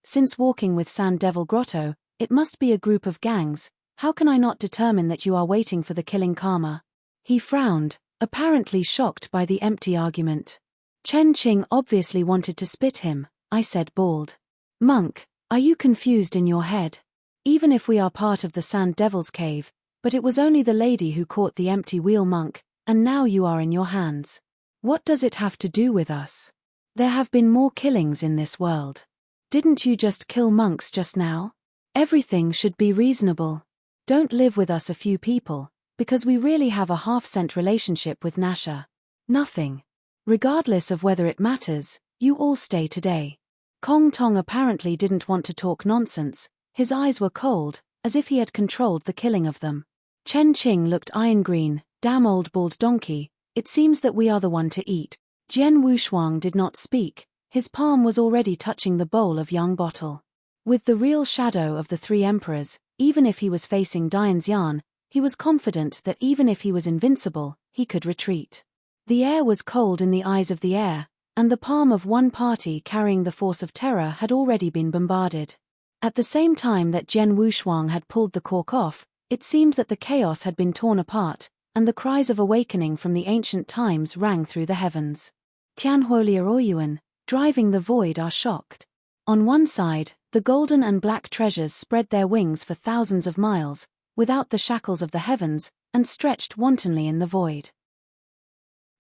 Since walking with Sand Devil Grotto, it must be a group of gangs. How can I not determine that you are waiting for the killing karma? He frowned, apparently shocked by the empty argument. Chen Qing obviously wanted to spit him. I said bald. "Monk, are you confused in your head? Even if we are part of the Sand Devil's Cave, but it was only the lady who caught the empty wheel, monk, and now you are in your hands. What does it have to do with us? There have been more killings in this world. Didn't you just kill monks just now? Everything should be reasonable. Don't live with us a few people, because we really have a half-cent relationship with Nasha. Nothing. Regardless of whether it matters, you all stay today." Kong Tong apparently didn't want to talk nonsense. His eyes were cold, as if he had controlled the killing of them. Chen Qing looked iron green. "Damn old bald donkey, it seems that we are the one to eat." Jian Wushuang did not speak. His palm was already touching the bowl of young bottle. With the real shadow of the three emperors, even if he was facing Dianxian, he was confident that even if he was invincible, he could retreat. The air was cold in the eyes of the air, and the palm of one party carrying the force of terror had already been bombarded. At the same time that Jian Wushuang had pulled the cork off, it seemed that the chaos had been torn apart, and the cries of awakening from the ancient times rang through the heavens. Tianhuolier Oyuan, driving the void, are shocked. On one side, the golden and black treasures spread their wings for thousands of miles, without the shackles of the heavens, and stretched wantonly in the void.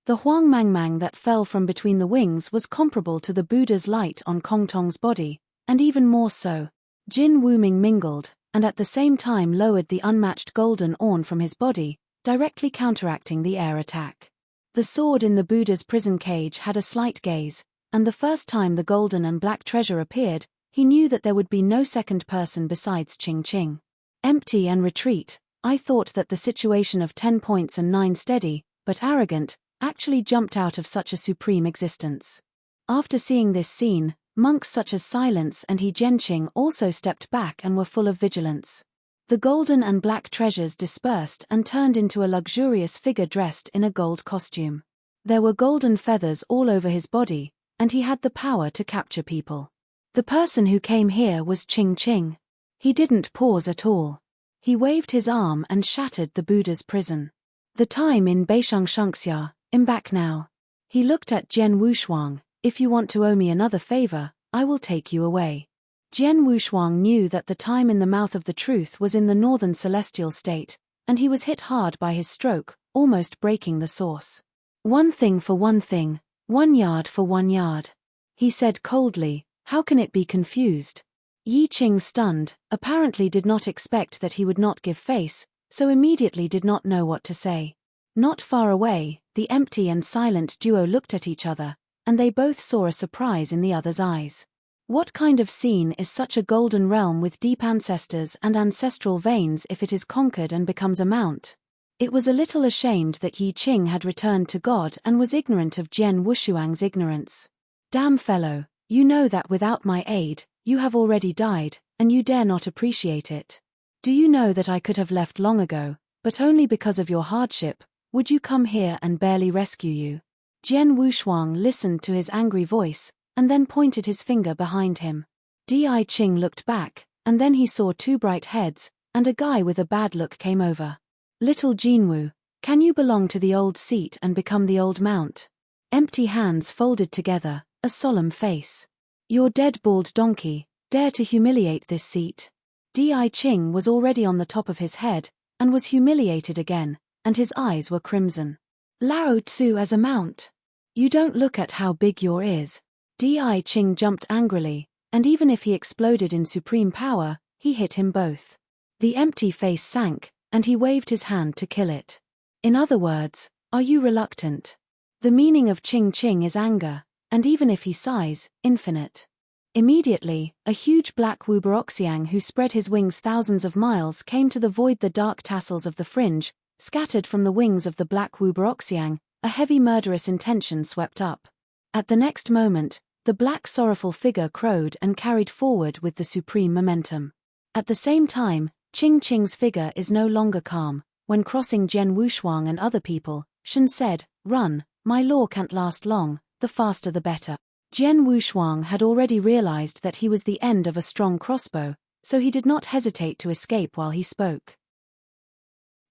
The Huang Mangmang that fell from between the wings was comparable to the Buddha's light on Kong Tong's body, and even more so. Jin Wuming mingled, and at the same time lowered the unmatched golden orn from his body, directly counteracting the air attack. The sword in the Buddha's prison cage had a slight gaze, and the first time the golden and black treasure appeared, he knew that there would be no second person besides Qing Qing. Empty and retreat. I thought that the situation of 10 points and 9 steady, but arrogant, actually jumped out of such a supreme existence. After seeing this scene, monks such as Silence and He Jianqing also stepped back and were full of vigilance. The golden and black treasures dispersed and turned into a luxurious figure dressed in a gold costume. There were golden feathers all over his body, and he had the power to capture people. The person who came here was Ching Ching. He didn't pause at all. He waved his arm and shattered the Buddha's prison. The time in Beishangshangxia, Embark now. He looked at Jian Wushuang. If you want to owe me another favor, I will take you away. Jian Wushuang knew that the time in the mouth of the truth was in the northern celestial state, and he was hit hard by his stroke, almost breaking the source. One thing for one thing, 1 yard for 1 yard. He said coldly, how can it be confused? Yi Qing, stunned, apparently did not expect that he would not give face, so immediately did not know what to say. Not far away, the empty and silent duo looked at each other, and they both saw a surprise in the other's eyes. What kind of scene is such a golden realm with deep ancestors and ancestral veins if it is conquered and becomes a mount? It was a little ashamed that Yi Qing had returned to God and was ignorant of Jian Wushuang's ignorance. Damn fellow, you know that without my aid, you have already died, and you dare not appreciate it. Do you know that I could have left long ago, but only because of your hardship, would you come here and barely rescue you? Jian Wushuang listened to his angry voice, and then pointed his finger behind him. Di Qing looked back, and then he saw 2 bright heads, and a guy with a bad look came over. Little Jinwu, can you belong to the old seat and become the old mount? Empty hands folded together, a solemn face. Your dead bald donkey, dare to humiliate this seat? Di Qing was already on the top of his head, and was humiliated again, and his eyes were crimson. Lao Tzu as a mount? You don't look at how big your is. Di Qing jumped angrily, and even if he exploded in supreme power, he hit him both. The empty face sank, and he waved his hand to kill it. In other words, are you reluctant? The meaning of Ching Ching is anger, and even if he sighs, infinite. Immediately, a huge black Wuberoxiang who spread his wings thousands of miles came to the void. The dark tassels of the fringe, scattered from the wings of the black Wuberoxiang, a heavy murderous intention swept up. At the next moment, the black sorrowful figure crowed and carried forward with the supreme momentum. At the same time, Ching Ching's figure is no longer calm. When crossing Jian Wushuang and other people, Shen said, run, my law can't last long, the faster the better. Jian Wushuang had already realized that he was the end of a strong crossbow, so he did not hesitate to escape while he spoke.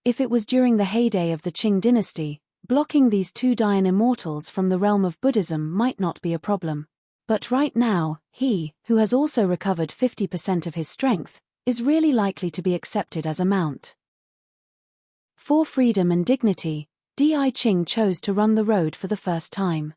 If it was during the heyday of the Qing dynasty, blocking these 2 Dayan immortals from the realm of Buddhism might not be a problem. But right now, he, who has also recovered 50% of his strength, is really likely to be accepted as a mount. For freedom and dignity, Di Qing chose to run the road for the first time.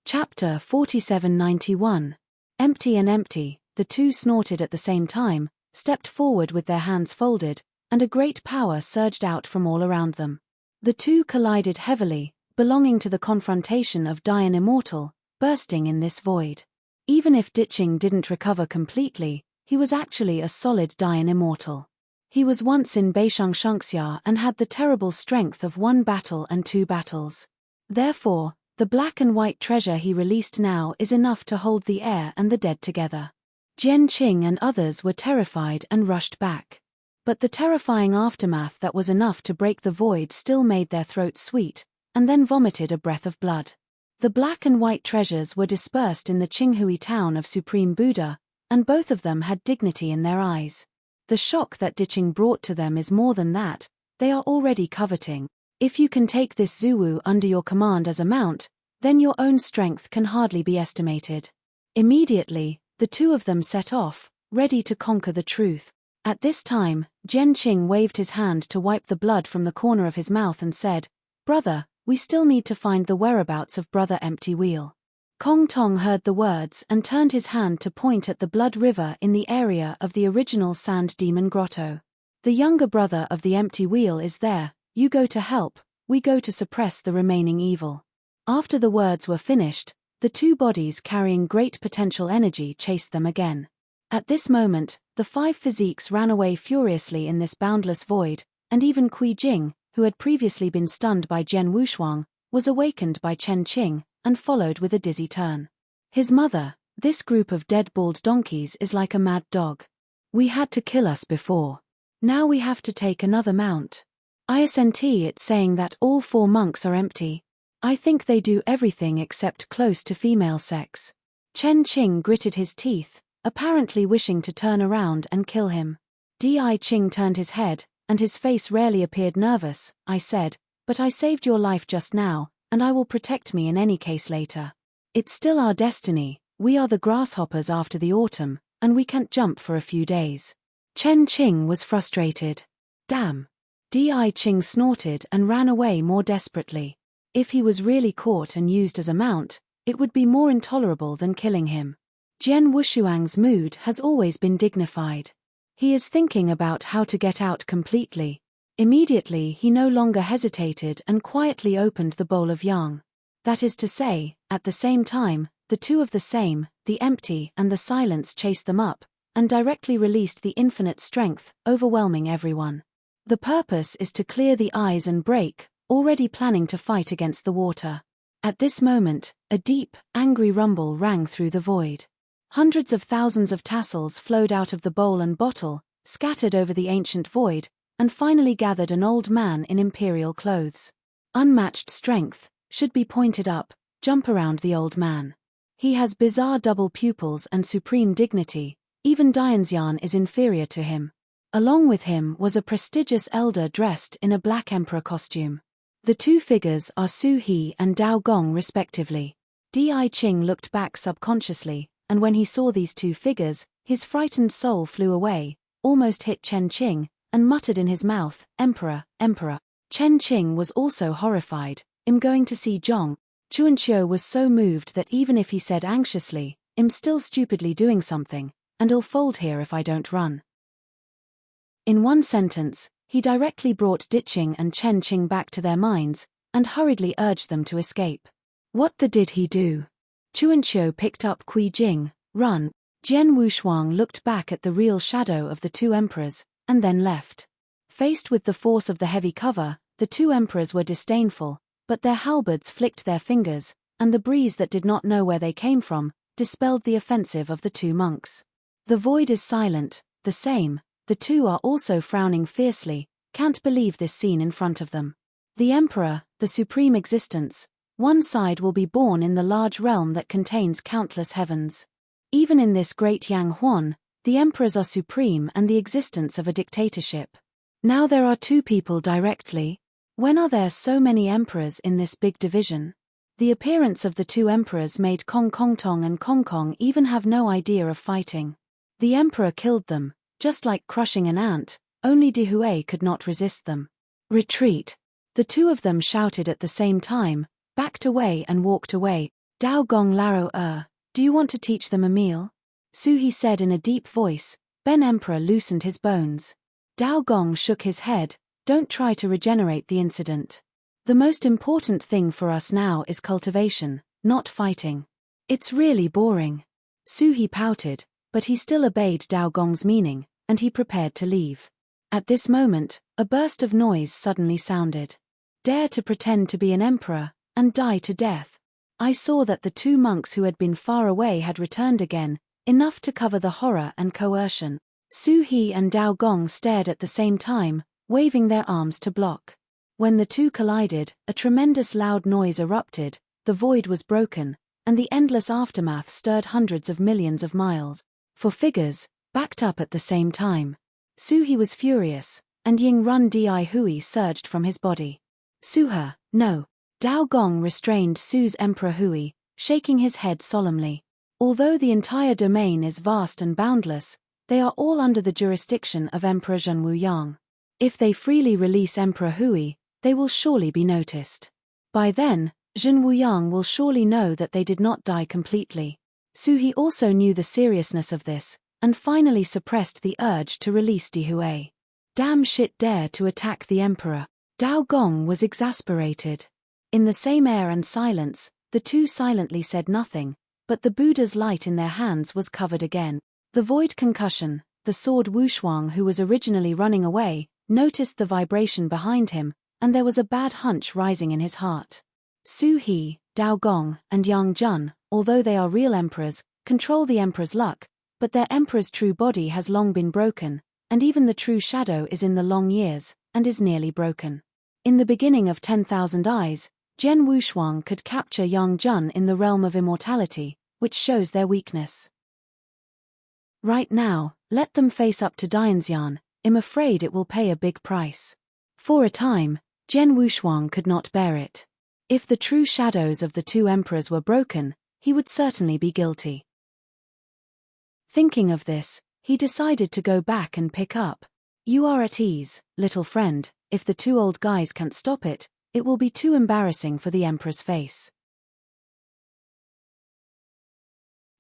Chapter 4791. Empty and empty, the 2 snorted at the same time, stepped forward with their hands folded, and a great power surged out from all around them. The 2 collided heavily, belonging to the confrontation of Dayan Immortal, bursting in this void. Even if Diching didn't recover completely, he was actually a solid Dayan Immortal. He was once in Beishangshangxia and had the terrible strength of 1 battle and 2 battles. Therefore, the black and white treasure he released now is enough to hold the air and the dead together. Jian Qing and others were terrified and rushed back. But the terrifying aftermath that was enough to break the void still made their throats sweet, and then vomited a breath of blood. The black and white treasures were dispersed in the Qinghui town of Supreme Buddha, and both of them had dignity in their eyes. The shock that Diching brought to them is more than that, they are already coveting. If you can take this Zuwu under your command as a mount, then your own strength can hardly be estimated. Immediately, the 2 of them set off, ready to conquer the truth. At this time, Jian Qing waved his hand to wipe the blood from the corner of his mouth and said, Brother, we still need to find the whereabouts of Brother Empty Wheel. Kong Tong heard the words and turned his hand to point at the blood river in the area of the original Sand Demon Grotto. The younger brother of the Empty Wheel is there, you go to help, we go to suppress the remaining evil. After the words were finished, the 2 bodies carrying great potential energy chased them again. At this moment, the 5 physiques ran away furiously in this boundless void, and even Kui Jing, who had previously been stunned by Jian Wushuang, was awakened by Chen Qing, and followed with a dizzy turn. His mother, this group of dead bald donkeys is like a mad dog. We had to kill us before. Now we have to take another mount. Isn't it saying that all 4 monks are empty? I think they do everything except close to female sex. Chen Qing gritted his teeth, apparently wishing to turn around and kill him. Di Qing turned his head, and his face rarely appeared nervous. I said, but I saved your life just now, and I will protect me in any case later. It's still our destiny, we are the grasshoppers after the autumn, and we can't jump for a few days. Chen Qing was frustrated. Damn. Di Qing snorted and ran away more desperately. If he was really caught and used as a mount, it would be more intolerable than killing him. Jian Wushuang's mood has always been dignified. He is thinking about how to get out completely. Immediately he no longer hesitated and quietly opened the bowl of yang. That is to say, at the same time, the two of the same, the empty and the silence chased them up, and directly released the infinite strength, overwhelming everyone. The purpose is to clear the eyes and break, already planning to fight against the water. At this moment, a deep, angry rumble rang through the void. Hundreds of thousands of tassels flowed out of the bowl and bottle, scattered over the ancient void, and finally gathered an old man in imperial clothes. Unmatched strength, should be pointed up, jump around the old man. He has bizarre double pupils and supreme dignity, even Dianxian is inferior to him. Along with him was a prestigious elder dressed in a black emperor costume. The two figures are Su He and Dao Gong respectively. Di Qing looked back subconsciously, and when he saw these two figures, his frightened soul flew away, almost hit Chen Qing, and muttered in his mouth, "Emperor, Emperor." Chen Qing was also horrified. "I'm going to see Zhong." Chuanqiu was so moved that even if he said anxiously, "I'm still stupidly doing something, and I'll fold here if I don't run." In one sentence, he directly brought Diqing and Chen Qing back to their minds, and hurriedly urged them to escape. What the did he do? Chuanqiu picked up Kui Jing, "Run." Jian Wushuang looked back at the real shadow of the two emperors, and then left. Faced with the force of the heavy cover, the two emperors were disdainful, but their halberds flicked their fingers, and the breeze that did not know where they came from, dispelled the offensive of the two monks. The void is silent, the same, the two are also frowning fiercely, can't believe this scene in front of them. The emperor, the supreme existence, one side will be born in the large realm that contains countless heavens. Even in this great Yang Huan, the emperors are supreme and the existence of a dictatorship. Now there are two people directly. When are there so many emperors in this big division? The appearance of the two emperors made Kong Kong Tong and Kong Kong even have no idea of fighting. The emperor killed them, just like crushing an ant, only Dihui could not resist them. Retreat. The two of them shouted at the same time, backed away and walked away. Dao Gong Laro do you want to teach them a meal? Su He said in a deep voice. Ben Emperor loosened his bones. Dao Gong shook his head, don't try to regenerate the incident. The most important thing for us now is cultivation, not fighting. It's really boring. Su He pouted, but he still obeyed Dao Gong's meaning, and he prepared to leave. At this moment, a burst of noise suddenly sounded. Dare to pretend to be an emperor, and die to death. I saw that the two monks who had been far away had returned again, enough to cover the horror and coercion. Su He and Dao Gong stared at the same time, waving their arms to block. When the two collided, a tremendous loud noise erupted, the void was broken, and the endless aftermath stirred hundreds of millions of miles. For figures, backed up at the same time. Su He was furious, and Ying Run Di Hui surged from his body. Suha, no. Dao Gong restrained Su's Emperor Hui, shaking his head solemnly. Although the entire domain is vast and boundless, they are all under the jurisdiction of Emperor Zhen Wuyang. If they freely release Emperor Hui, they will surely be noticed. By then, Zhen Wuyang will surely know that they did not die completely. Su He also knew the seriousness of this, and finally suppressed the urge to release Dihui. Damn shit, dare to attack the emperor. Dao Gong was exasperated. In the same air and silence, the two silently said nothing, but the Buddha's light in their hands was covered again. The void concussion, the sword Wushuang who was originally running away, noticed the vibration behind him, and there was a bad hunch rising in his heart. Su He, Dao Gong, and Yang Jun, although they are real emperors, control the emperor's luck, but their emperor's true body has long been broken, and even the true shadow is in the long years, and is nearly broken. In the beginning of 10,000 eyes, Jian Wushuang could capture Yang Jun in the realm of immortality, which shows their weakness. Right now, let them face up to Dianxian. I'm afraid it will pay a big price. For a time, Jian Wushuang could not bear it. If the true shadows of the two emperors were broken, he would certainly be guilty. Thinking of this, he decided to go back and pick up. You are at ease, little friend. If the two old guys can't stop it, it will be too embarrassing for the emperor's face.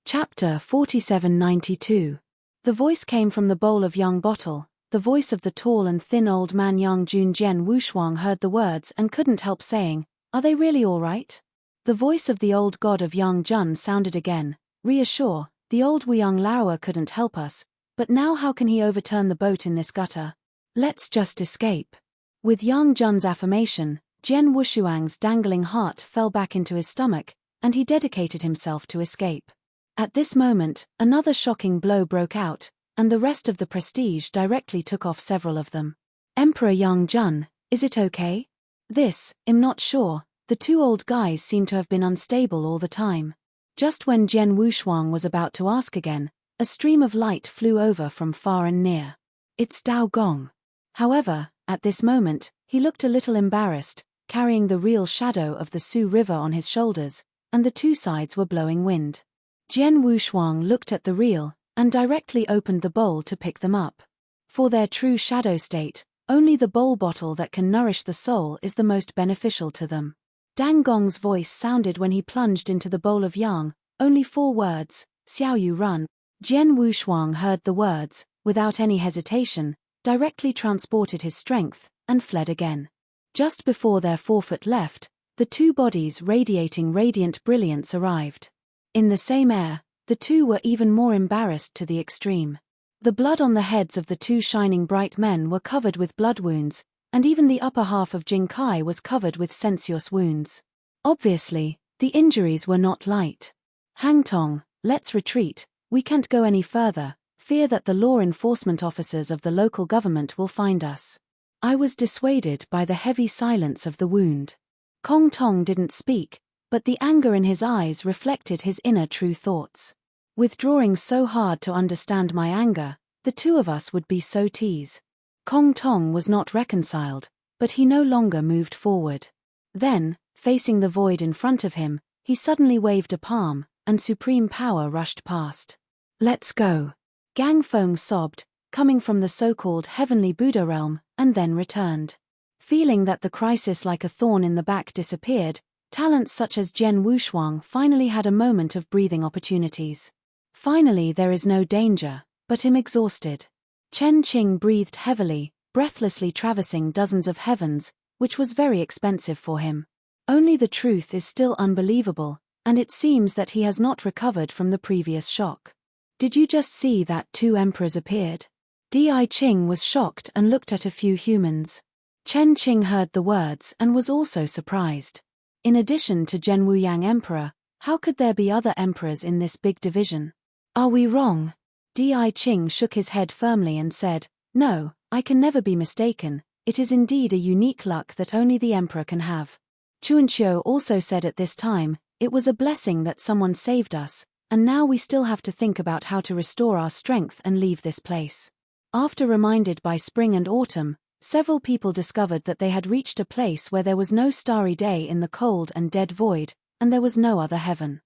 Chapter 4792. The voice came from the bowl of young bottle, the voice of the tall and thin old man. Yang Jun. Jian Wushuang heard the words and couldn't help saying, "Are they really all right?" The voice of the old god of Yang Jun sounded again, "Reassure, the old Wuyang Laowa couldn't help us, but now how can he overturn the boat in this gutter? Let's just escape." With Yang Jun's affirmation, Jian Wushuang's dangling heart fell back into his stomach, and he dedicated himself to escape. At this moment, another shocking blow broke out, and the rest of the prestige directly took off several of them. "Emperor Yang Jun, is it okay?" "I'm not sure. The two old guys seem to have been unstable all the time." Just when Jian Wushuang was about to ask again, a stream of light flew over from far and near. "It's Dao Gong." However, at this moment, he looked a little embarrassed, carrying the real shadow of the Su River on his shoulders, and the two sides were blowing wind. Jian Wushuang looked at the reel, and directly opened the bowl to pick them up. For their true shadow state, only the bowl bottle that can nourish the soul is the most beneficial to them. Dang Gong's voice sounded when he plunged into the bowl of yang, only 4 words, "Xiao Yu run." Jian Wushuang heard the words, without any hesitation, directly transported his strength, and fled again. Just before their forefeet left, the two bodies radiating radiant brilliance arrived. In the same air, the two were even more embarrassed to the extreme. The blood on the heads of the two shining bright men were covered with blood wounds, and even the upper half of Jing Kai was covered with sensuous wounds. Obviously, the injuries were not light. "Hang Tong, let's retreat, we can't go any further, fear that the law enforcement officers of the local government will find us." I was dissuaded by the heavy silence of the wound. Kong Tong didn't speak, but the anger in his eyes reflected his inner true thoughts. Withdrawing so hard to understand my anger, the two of us would be so tease. Kong Tong was not reconciled, but he no longer moved forward. Then, facing the void in front of him, he suddenly waved a palm, and supreme power rushed past. "Let's go." Gang Feng sobbed, coming from the so-called heavenly Buddha realm, and then returned. Feeling that the crisis like a thorn in the back disappeared, talents such as Jian Wushuang finally had a moment of breathing opportunities. Finally there is no danger, but I'm exhausted. Chen Qing breathed heavily, breathlessly traversing dozens of heavens, which was very expensive for him. Only the truth is still unbelievable, and it seems that he has not recovered from the previous shock. "Did you just see that 2 emperors appeared?" Di Qing was shocked and looked at a few humans. Chen Qing heard the words and was also surprised. In addition to Zhen Wuyang Emperor, how could there be other emperors in this big division? "Are we wrong?" Di Qing shook his head firmly and said, "No, I can never be mistaken, it is indeed a unique luck that only the emperor can have." Chuanqiu also said at this time, "It was a blessing that someone saved us, and now we still have to think about how to restore our strength and leave this place." After reminded by spring and autumn, several people discovered that they had reached a place where there was no starry day in the cold and dead void, and there was no other heaven.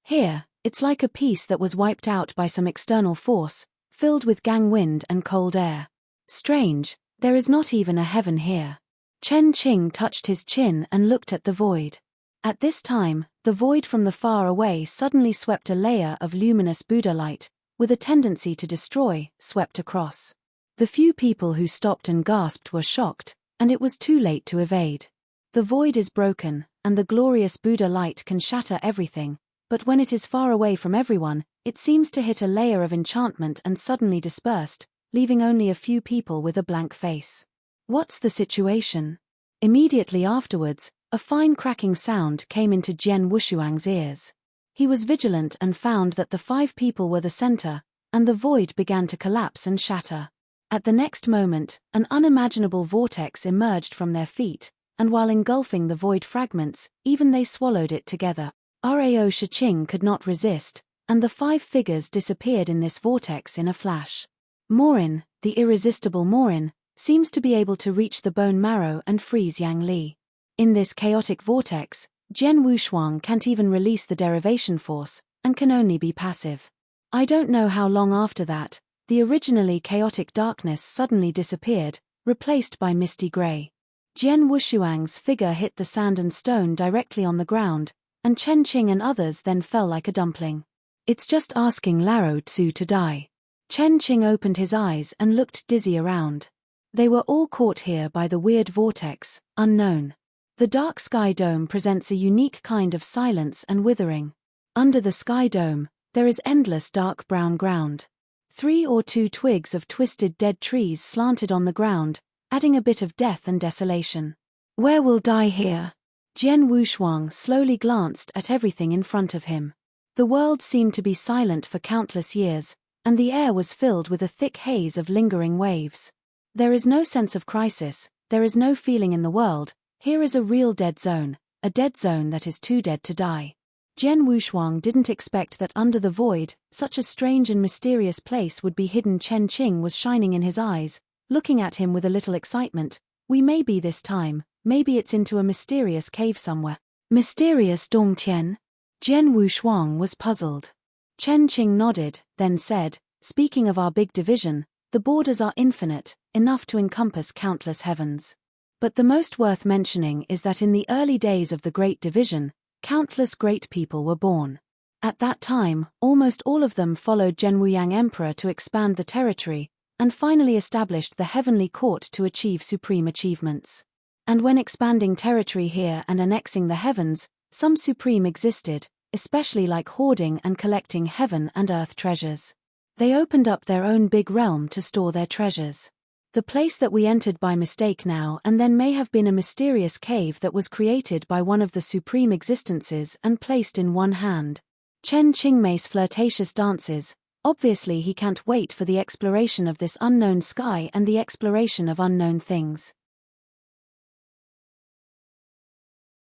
Here, it's like a piece that was wiped out by some external force, filled with gang wind and cold air. Strange, there is not even a heaven here. Chen Qing touched his chin and looked at the void. At this time, the void from the far away suddenly swept a layer of luminous Buddha light, with a tendency to destroy, swept across. The few people who stopped and gasped were shocked, and it was too late to evade. The void is broken, and the glorious Buddha light can shatter everything, but when it is far away from everyone, it seems to hit a layer of enchantment and suddenly dispersed, leaving only a few people with a blank face. What's the situation? Immediately afterwards, a fine cracking sound came into Jian Wushuang's ears. He was vigilant and found that the 5 people were the center, and the void began to collapse and shatter. At the next moment, an unimaginable vortex emerged from their feet, and while engulfing the void fragments, even they swallowed it together. Rao Shiqing could not resist, and the 5 figures disappeared in this vortex in a flash. Morin, the irresistible Morin, seems to be able to reach the bone marrow and freeze Yang Li. In this chaotic vortex, Jian Wushuang can't even release the derivation force, and can only be passive. I don't know how long after that, the originally chaotic darkness suddenly disappeared, replaced by misty gray. Jian Wushuang's figure hit the sand and stone directly on the ground, and Chen Qing and others then fell like a dumpling. It's just asking Lao Tzu to die. Chen Qing opened his eyes and looked dizzy around. They were all caught here by the weird vortex, unknown. The dark sky dome presents a unique kind of silence and withering. Under the sky dome, there is endless dark brown ground. 3 or 2 twigs of twisted dead trees slanted on the ground, adding a bit of death and desolation. Where will die here? Jian Wushuang slowly glanced at everything in front of him. The world seemed to be silent for countless years, and the air was filled with a thick haze of lingering waves. There is no sense of crisis, there is no feeling in the world. Here is a real dead zone, a dead zone that is too dead to die. Jian Wushuang didn't expect that under the void, such a strange and mysterious place would be hidden. Chen Qing was shining in his eyes, looking at him with a little excitement. We may be this time, maybe it's into a mysterious cave somewhere. Mysterious Dongtian? Jian Wushuang was puzzled. Chen Qing nodded, then said, speaking of our big division, the borders are infinite, enough to encompass countless heavens. But the most worth mentioning is that in the early days of the Great Division, countless great people were born. At that time, almost all of them followed Zhenwuyang Emperor to expand the territory, and finally established the heavenly court to achieve supreme achievements. And when expanding territory here and annexing the heavens, some supreme existed, especially like hoarding and collecting heaven and earth treasures. They opened up their own big realm to store their treasures. The place that we entered by mistake now and then may have been a mysterious cave that was created by one of the supreme existences and placed in one hand. Chen Qingmei's flirtatious dances. Obviously he can't wait for the exploration of this unknown sky and the exploration of unknown things.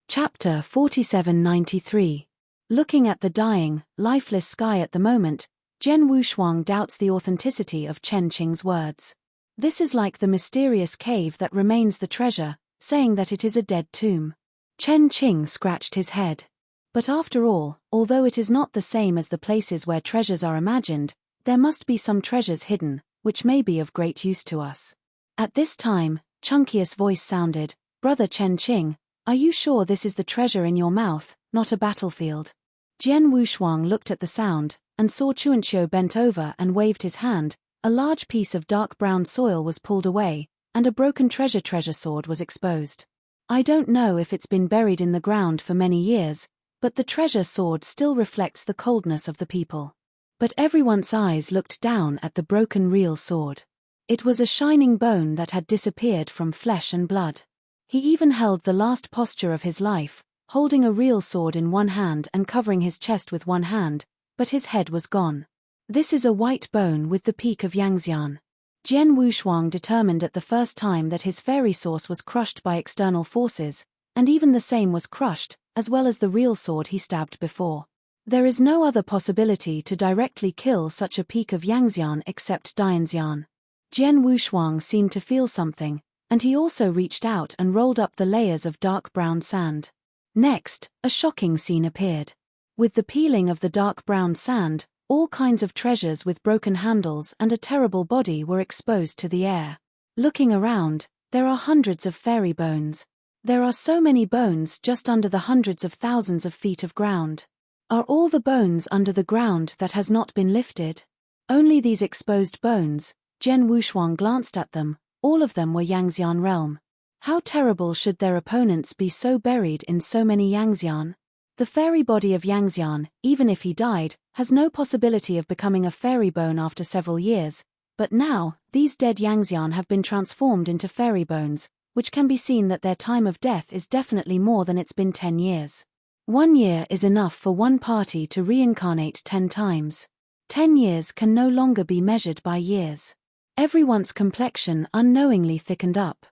Chapter 4793. Looking at the dying, lifeless sky at the moment, Jian Wushuang doubts the authenticity of Chen Qing's words. This is like the mysterious cave that remains the treasure, saying that it is a dead tomb. Chen Qing scratched his head. But after all, although it is not the same as the places where treasures are imagined, there must be some treasures hidden, which may be of great use to us. At this time, Chunkiest voice sounded, Brother Chen Qing, are you sure this is the treasure in your mouth, not a battlefield? Jian Wushuang looked at the sound, and saw Chuanqiu bent over and waved his hand. A large piece of dark brown soil was pulled away, and a broken treasure sword was exposed. I don't know if it's been buried in the ground for many years, but the treasure sword still reflects the coldness of the people. But everyone's eyes looked down at the broken real sword. It was a shining bone that had disappeared from flesh and blood. He even held the last posture of his life, holding a real sword in one hand and covering his chest with one hand, but his head was gone. This is a white bone with the peak of Yangxian. Jian Wushuang determined at the first time that his fairy source was crushed by external forces, and even the same was crushed, as well as the real sword he stabbed before. There is no other possibility to directly kill such a peak of Yangxian except Dianxian. Jian Wushuang seemed to feel something, and he also reached out and rolled up the layers of dark brown sand. Next, a shocking scene appeared. With the peeling of the dark brown sand, all kinds of treasures with broken handles and a terrible body were exposed to the air. Looking around, there are hundreds of fairy bones. There are so many bones just under the hundreds of thousands of feet of ground. Are all the bones under the ground that has not been lifted? Only these exposed bones. Jian Wushuang glanced at them, all of them were Yangxian realm. How terrible should their opponents be so buried in so many Yangxian? The fairy body of Yangxian, even if he died, has no possibility of becoming a fairy bone after several years, but now, these dead Yangxian have been transformed into fairy bones, which can be seen that their time of death is definitely more than it's been 10 years. 1 year is enough for one party to reincarnate 10 times. 10 years can no longer be measured by years. Everyone's complexion unknowingly thickened up.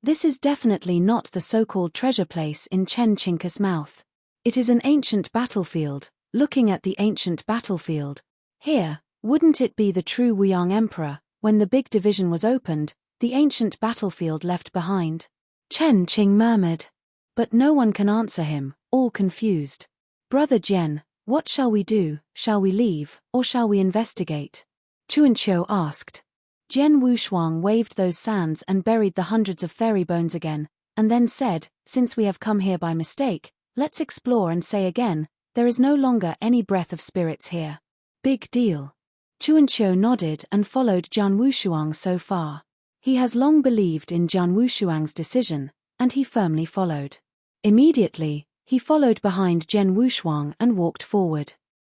This is definitely not the so-called treasure place in Chen Chinka's mouth. It is an ancient battlefield. Looking at the ancient battlefield. Here, wouldn't it be the true Wuyang Emperor, when the big division was opened, the ancient battlefield left behind? Chen Qing murmured. But no one can answer him, all confused. Brother Jian, what shall we do? Shall we leave, or shall we investigate? Chuanqiu asked. Jian Wushuang waved those sands and buried the hundreds of fairy bones again, and then said, since we have come here by mistake, let's explore and say again, there is no longer any breath of spirits here. Big deal. Chuanqiu nodded and followed Jian Wushuang so far. He has long believed in Jian Wushuang's decision, and he firmly followed. Immediately, he followed behind Jian Wushuang and walked forward.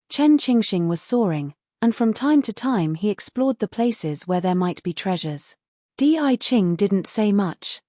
Chen Qingxing was soaring, and from time to time he explored the places where there might be treasures. Di Qing didn't say much.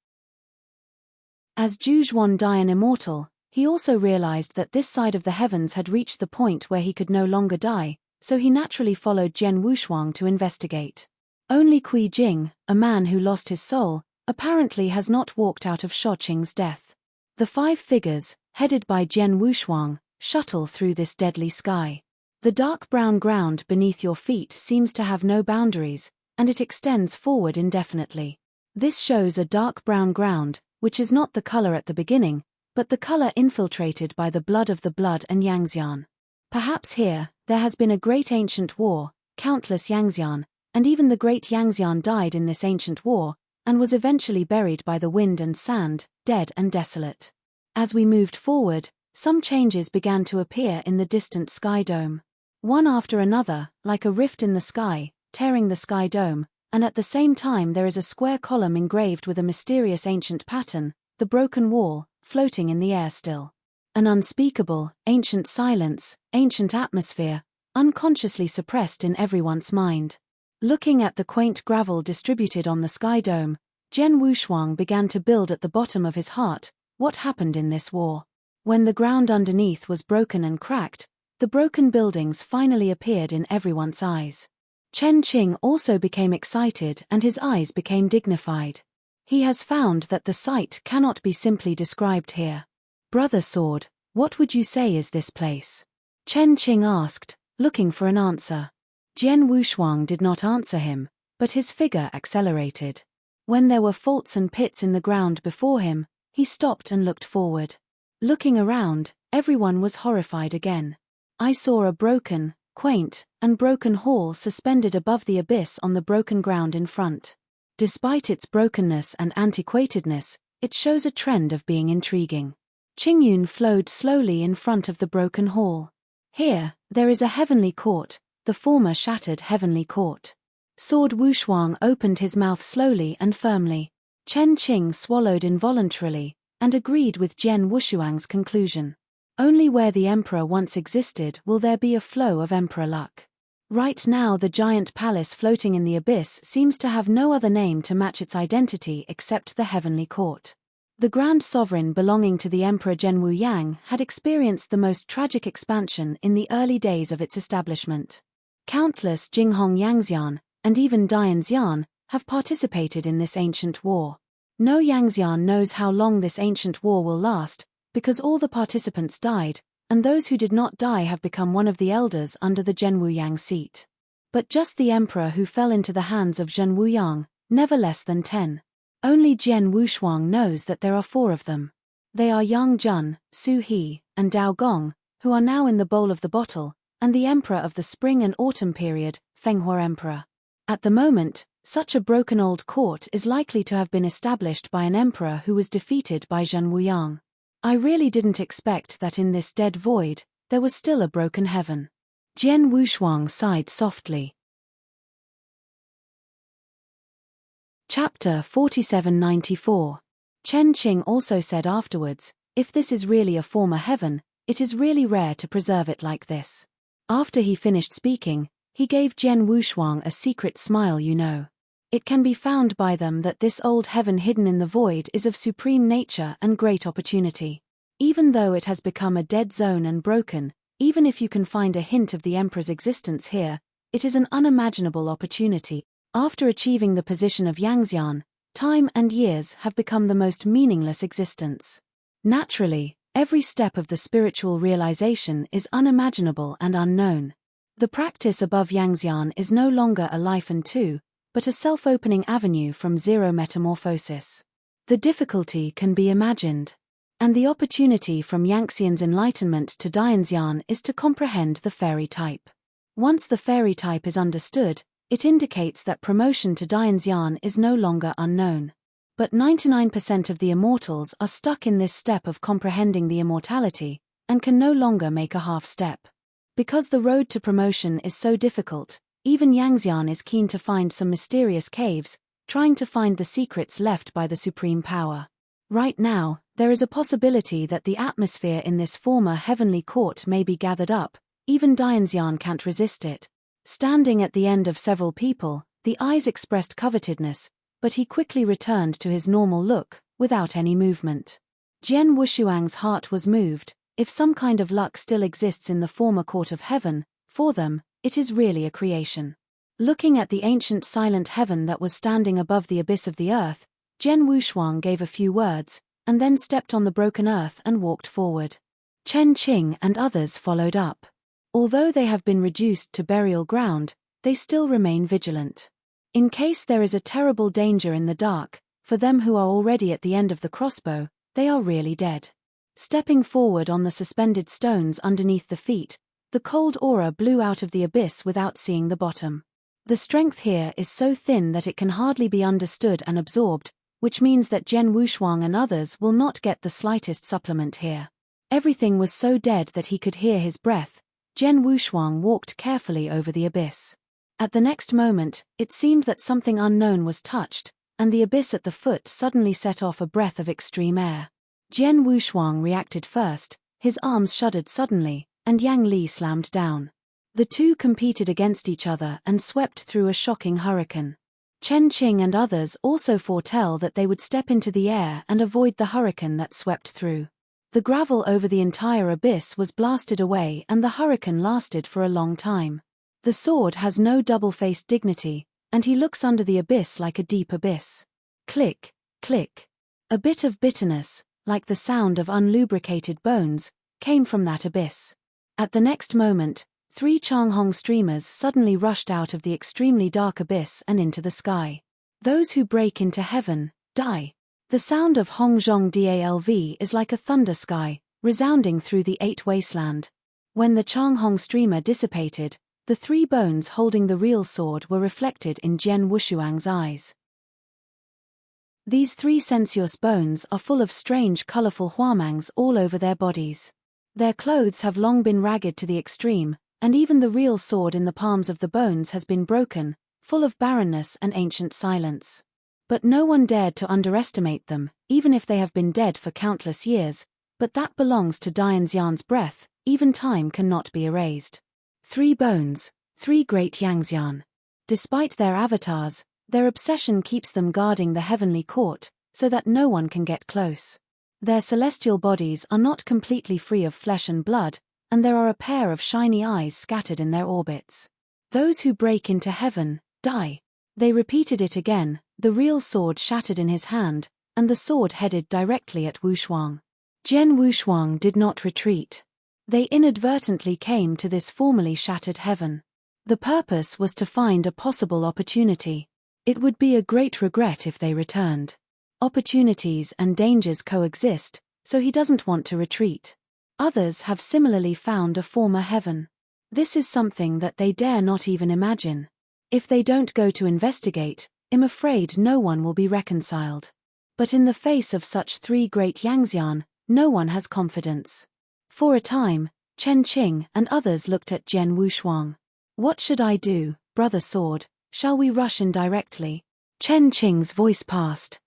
As Zhu Zhuan died an immortal, he also realized that this side of the heavens had reached the point where he could no longer die, so he naturally followed Jian Wushuang to investigate. Only Kui Jing, a man who lost his soul, apparently has not walked out of Shuo Qing's death. The 5 figures, headed by Jian Wushuang, shuttle through this deadly sky. The dark brown ground beneath your feet seems to have no boundaries, and it extends forward indefinitely. This shows a dark brown ground, which is not the color at the beginning, but the color infiltrated by the blood of the blood and Yangxian. Perhaps here, there has been a great ancient war, countless Yangxian, and even the great Yangxian died in this ancient war, and was eventually buried by the wind and sand, dead and desolate. As we moved forward, some changes began to appear in the distant sky dome. One after another, like a rift in the sky, tearing the sky dome, and at the same time there is a square column engraved with a mysterious ancient pattern, the broken wall, floating in the air still. An unspeakable, ancient silence, ancient atmosphere, unconsciously suppressed in everyone's mind. Looking at the quaint gravel distributed on the sky dome, Jian Wushuang began to build at the bottom of his heart, what happened in this war. When the ground underneath was broken and cracked, the broken buildings finally appeared in everyone's eyes. Chen Qing also became excited and his eyes became dignified. He has found that the sight cannot be simply described here. Brother Sword, what would you say is this place? Chen Qing asked, looking for an answer. Jian Wushuang did not answer him, but his figure accelerated. When there were faults and pits in the ground before him, he stopped and looked forward. Looking around, everyone was horrified again. I saw a broken, quaint, and broken hall suspended above the abyss on the broken ground in front. Despite its brokenness and antiquatedness, it shows a trend of being intriguing. Qingyun flowed slowly in front of the broken hall. Here, there is a heavenly court, the former shattered heavenly court. Sword Wushuang opened his mouth slowly and firmly. Chen Qing swallowed involuntarily, and agreed with Jian Wushuang's conclusion. Only where the emperor once existed will there be a flow of emperor luck. Right now the giant palace floating in the abyss seems to have no other name to match its identity except the heavenly court. The grand sovereign belonging to the Emperor Zhenwu Yang had experienced the most tragic expansion in the early days of its establishment. Countless Jinghong Yangxian, and even Dian Xian, have participated in this ancient war. No Yangxian knows how long this ancient war will last, because all the participants died, and those who did not die have become one of the elders under the Zhenwu Yang seat. But just the emperor who fell into the hands of Zhenwu Yang, never less than 10. Only Jian Wushuang knows that there are 4 of them. They are Yang Jun, Su He, and Dao Gong, who are now in the bowl of the bottle, and the emperor of the spring and autumn period, Fenghua Emperor. At the moment, such a broken old court is likely to have been established by an emperor who was defeated by Zhenwu Yang. I really didn't expect that in this dead void, there was still a broken heaven. Jian Wushuang sighed softly. Chapter 4794. Chen Qing also said afterwards, if this is really a former heaven, it is really rare to preserve it like this. After he finished speaking, he gave Jian Wushuang a secret smile. It can be found by them that this old heaven hidden in the void is of supreme nature and great opportunity. Even though it has become a dead zone and broken, even if you can find a hint of the emperor's existence here, it is an unimaginable opportunity. After achieving the position of Yangxian, time and years have become the most meaningless existence. Naturally, every step of the spiritual realization is unimaginable and unknown. The practice above Yangxian is no longer a life and two, but a self-opening avenue from zero metamorphosis. The difficulty can be imagined. And the opportunity from Yangxian's enlightenment to Dianxian is to comprehend the fairy type. Once the fairy type is understood, it indicates that promotion to Dianxian is no longer unknown. But 99% of the immortals are stuck in this step of comprehending the immortality, and can no longer make a half step. Because the road to promotion is so difficult, even Yangxian is keen to find some mysterious caves, trying to find the secrets left by the supreme power. Right now, there is a possibility that the atmosphere in this former heavenly court may be gathered up. Even Dianxian can't resist it. Standing at the end of several people, the eyes expressed covetedness, but he quickly returned to his normal look, without any movement. Jian Wushuang's heart was moved. If some kind of luck still exists in the former court of heaven, for them, it is really a creation. Looking at the ancient silent heaven that was standing above the abyss of the earth, Jian Wushuang gave a few words, and then stepped on the broken earth and walked forward. Chen Qing and others followed up. Although they have been reduced to burial ground, they still remain vigilant. In case there is a terrible danger in the dark, for them who are already at the end of the crossbow, they are really dead. Stepping forward on the suspended stones underneath the feet, the cold aura blew out of the abyss without seeing the bottom. The strength here is so thin that it can hardly be understood and absorbed, which means that Jian Wushuang and others will not get the slightest supplement here. Everything was so dead that he could hear his breath. Jian Wushuang walked carefully over the abyss. At the next moment, it seemed that something unknown was touched, and the abyss at the foot suddenly set off a breath of extreme air. Jian Wushuang reacted first, his arms shuddered suddenly, and Yang Li slammed down. The two competed against each other and swept through a shocking hurricane. Chen Qing and others also foretell that they would step into the air and avoid the hurricane that swept through. The gravel over the entire abyss was blasted away and the hurricane lasted for a long time. The sword has no double-faced dignity, and he looks under the abyss like a deep abyss. Click, click. A bit of bitterness, like the sound of unlubricated bones, came from that abyss. At the next moment, 3 Changhong streamers suddenly rushed out of the extremely dark abyss and into the sky. Those who break into heaven, die. The sound of Hongzhong Dalv is like a thunder sky, resounding through the 8 wasteland. When the Changhong streamer dissipated, the 3 bones holding the real sword were reflected in Jian Wushuang's eyes. These 3 sensuous bones are full of strange colorful huamangs all over their bodies. Their clothes have long been ragged to the extreme, and even the real sword in the palms of the bones has been broken, full of barrenness and ancient silence. But no one dared to underestimate them, even if they have been dead for countless years, but that belongs to Dianxian's breath, even time cannot be erased. 3 bones, 3 great Yangxian. Despite their avatars, their obsession keeps them guarding the heavenly court, so that no one can get close. Their celestial bodies are not completely free of flesh and blood, and there are a pair of shiny eyes scattered in their orbits. Those who break into heaven, die. They repeated it again, the real sword shattered in his hand, and the sword headed directly at Wushuang. Jian Wushuang did not retreat. They inadvertently came to this formerly shattered heaven. The purpose was to find a possible opportunity. It would be a great regret if they returned. Opportunities and dangers coexist, so he doesn't want to retreat. Others have similarly found a former heaven. This is something that they dare not even imagine. If they don't go to investigate, I'm afraid no one will be reconciled. But in the face of such 3 great Yangxian, no one has confidence. For a time, Chen Qing and others looked at Jian Wushuang. What should I do, brother sword? Shall we rush in directly? Chen Qing's voice passed.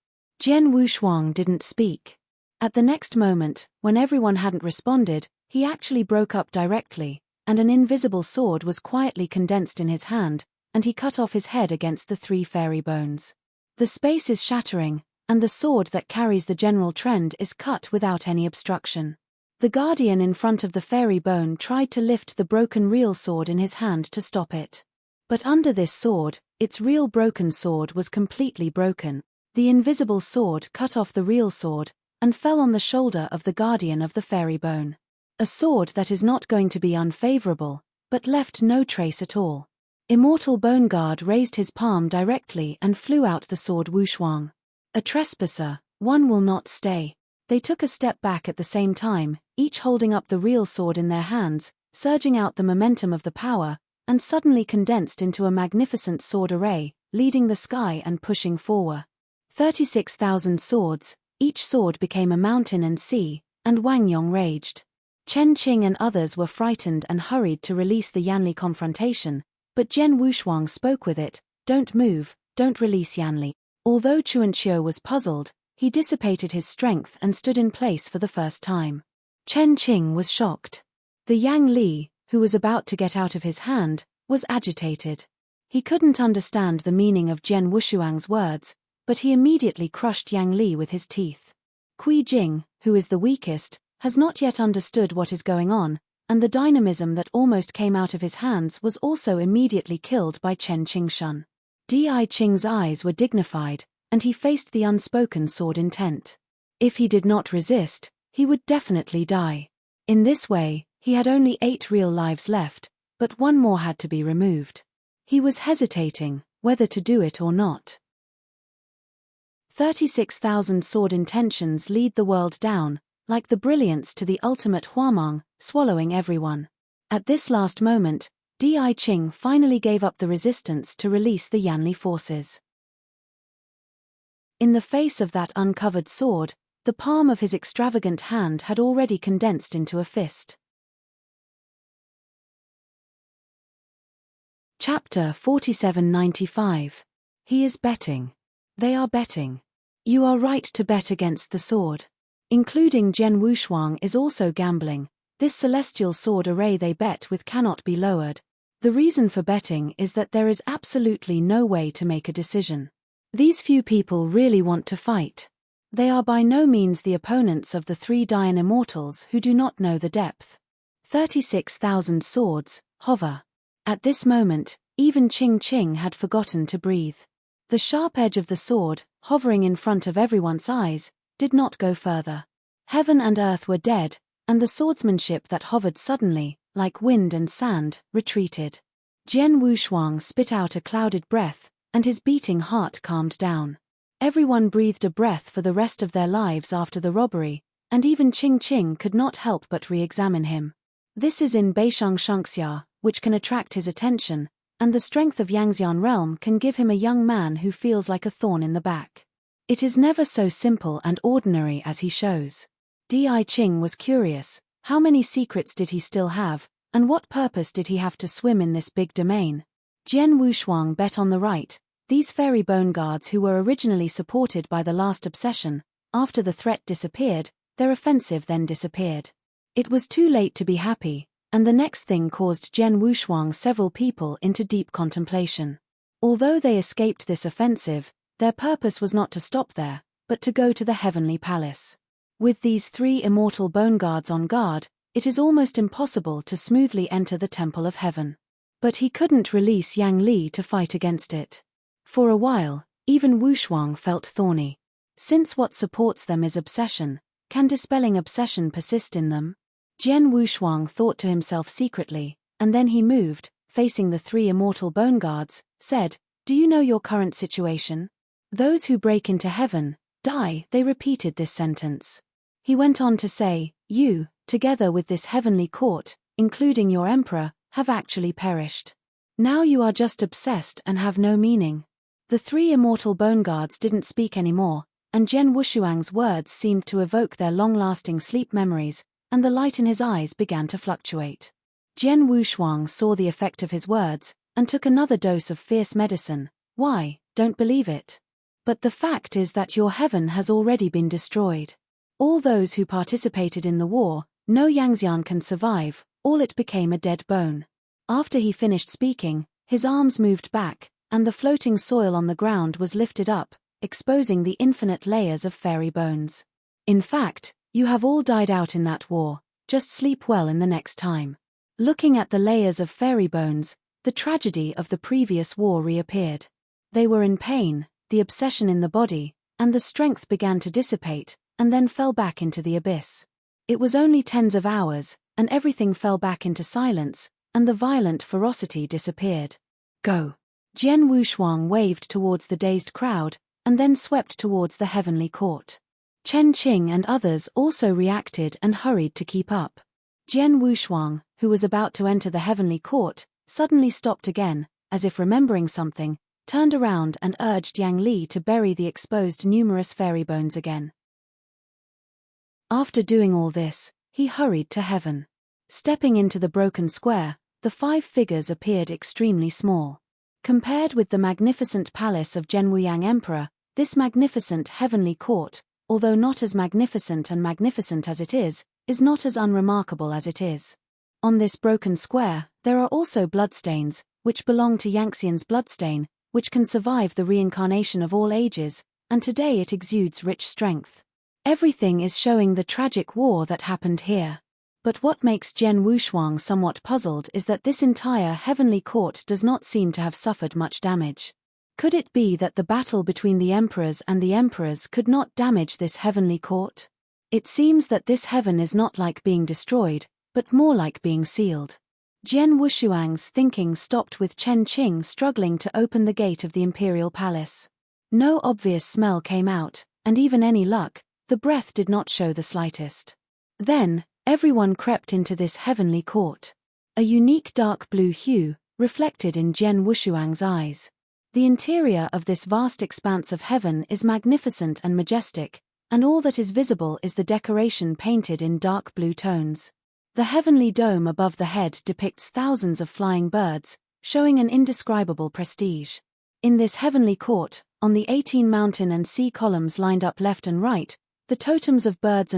Jian Wushuang didn't speak. At the next moment, when everyone hadn't responded, he actually broke up directly, and an invisible sword was quietly condensed in his hand, and he cut off his head against the 3 fairy bones. The space is shattering, and the sword that carries the general trend is cut without any obstruction. The guardian in front of the fairy bone tried to lift the broken real sword in his hand to stop it. But under this sword, its real broken sword was completely broken. The invisible sword cut off the real sword, and fell on the shoulder of the guardian of the fairy bone. A sword that is not going to be unfavorable, but left no trace at all. Immortal Bone Guard raised his palm directly and flew out the sword Wushuang. A trespasser, one will not stay. They took a step back at the same time, each holding up the real sword in their hands, surging out the momentum of the power, and suddenly condensed into a magnificent sword array, leading the sky and pushing forward. 36,000 swords, each sword became a mountain and sea, and Wang Yong raged. Chen Qing and others were frightened and hurried to release the Yanli confrontation, but Zhen Wushuang spoke with it, "Don't move, don't release Yanli." Although Chuanqiu was puzzled, he dissipated his strength and stood in place for the first time. Chen Qing was shocked. The Yang Li, who was about to get out of his hand, was agitated. He couldn't understand the meaning of Zhen Wushuang's words, but he immediately crushed Yang Li with his teeth. Kui Jing, who is the weakest, has not yet understood what is going on, and the dynamism that almost came out of his hands was also immediately killed by Chen Qingshun. Di Qing's eyes were dignified, and he faced the unspoken sword intent. If he did not resist, he would definitely die. In this way, he had only 8 real lives left, but 1 more had to be removed. He was hesitating whether to do it or not. 36,000 sword intentions lead the world down, like the brilliance to the ultimate Huamang, swallowing everyone. At this last moment, Di Qing finally gave up the resistance to release the Yanli forces. In the face of that uncovered sword, the palm of his extravagant hand had already condensed into a fist. Chapter 4795. He is betting. They are betting. You are right to bet against the sword. Including Zhen Wushuang is also gambling. This celestial sword array they bet with cannot be lowered. The reason for betting is that there is absolutely no way to make a decision. These few people really want to fight. They are by no means the opponents of the 3 Dian immortals who do not know the depth. 36,000 swords, hover. At this moment, even Qing Qing had forgotten to breathe. The sharp edge of the sword, hovering in front of everyone's eyes, did not go further. Heaven and earth were dead, and the swordsmanship that hovered suddenly, like wind and sand, retreated. Zhen Wushuang spit out a clouded breath, and his beating heart calmed down. Everyone breathed a breath for the rest of their lives after the robbery, and even Qing Qing could not help but re-examine him. This is in Beishang Shangxia, which can attract his attention, and the strength of Yangxian realm can give him a young man who feels like a thorn in the back. It is never so simple and ordinary as he shows. Di Qing was curious, how many secrets did he still have, and what purpose did he have to swim in this big domain? Zhen Wushuang bet on the right. These fairy bone guards who were originally supported by the last obsession, after the threat disappeared, their offensive then disappeared. It was too late to be happy, and the next thing caused Zhen Wushuang several people into deep contemplation. Although they escaped this offensive, their purpose was not to stop there, but to go to the heavenly palace. With these 3 immortal bone guards on guard, it is almost impossible to smoothly enter the temple of heaven. But he couldn't release Yang Li to fight against it. For a while, even Wushuang felt thorny. Since what supports them is obsession, can dispelling obsession persist in them? Zhen Wushuang thought to himself secretly, and then he moved, facing the 3 immortal bone guards, said, "Do you know your current situation? Those who break into heaven, die." They repeated this sentence. He went on to say, "You, together with this heavenly court, including your emperor, have actually perished. Now you are just obsessed and have no meaning." The 3 immortal bone guards didn't speak anymore, and Zhen Wushuang's words seemed to evoke their long-lasting sleep memories, and the light in his eyes began to fluctuate. Zhen Wushuang saw the effect of his words, and took another dose of fierce medicine. "Why, don't believe it. But the fact is that your heaven has already been destroyed. All those who participated in the war, no Yangxian can survive, all it became a dead bone." After he finished speaking, his arms moved back, and the floating soil on the ground was lifted up, exposing the infinite layers of fairy bones. "In fact, you have all died out in that war, just sleep well in the next time." Looking at the layers of fairy bones, the tragedy of the previous war reappeared. They were in pain, the obsession in the body, and the strength began to dissipate, and then fell back into the abyss. It was only tens of hours, and everything fell back into silence, and the violent ferocity disappeared. Go! Jian Wushuang waved towards the dazed crowd, and then swept towards the heavenly court. Chen Qing and others also reacted and hurried to keep up. Jian Wushuang, who was about to enter the heavenly court, suddenly stopped again, as if remembering something, turned around and urged Yang Li to bury the exposed numerous fairy bones again. After doing all this, he hurried to heaven. Stepping into the broken square, the 5 figures appeared extremely small. Compared with the magnificent palace of Zhenwuyang Emperor, this magnificent heavenly court, although not as magnificent as it is not as unremarkable as it is. On this broken square, there are also bloodstains, which belong to Yangxian's bloodstain, which can survive the reincarnation of all ages, and today it exudes rich strength. Everything is showing the tragic war that happened here. But what makes Jian Wushuang somewhat puzzled is that this entire heavenly court does not seem to have suffered much damage. Could it be that the battle between the emperors and the emperors could not damage this heavenly court? It seems that this heaven is not like being destroyed, but more like being sealed. Jian Wushuang's thinking stopped with Chen Qing struggling to open the gate of the imperial palace. No obvious smell came out, and even any luck, the breath did not show the slightest. Then, everyone crept into this heavenly court. A unique dark blue hue, reflected in Jian Wushuang's eyes. The interior of this vast expanse of heaven is magnificent and majestic, and all that is visible is the decoration painted in dark blue tones. The heavenly dome above the head depicts thousands of flying birds, showing an indescribable prestige. In this heavenly court, on the 18 mountain and sea columns lined up left and right, the totems of birds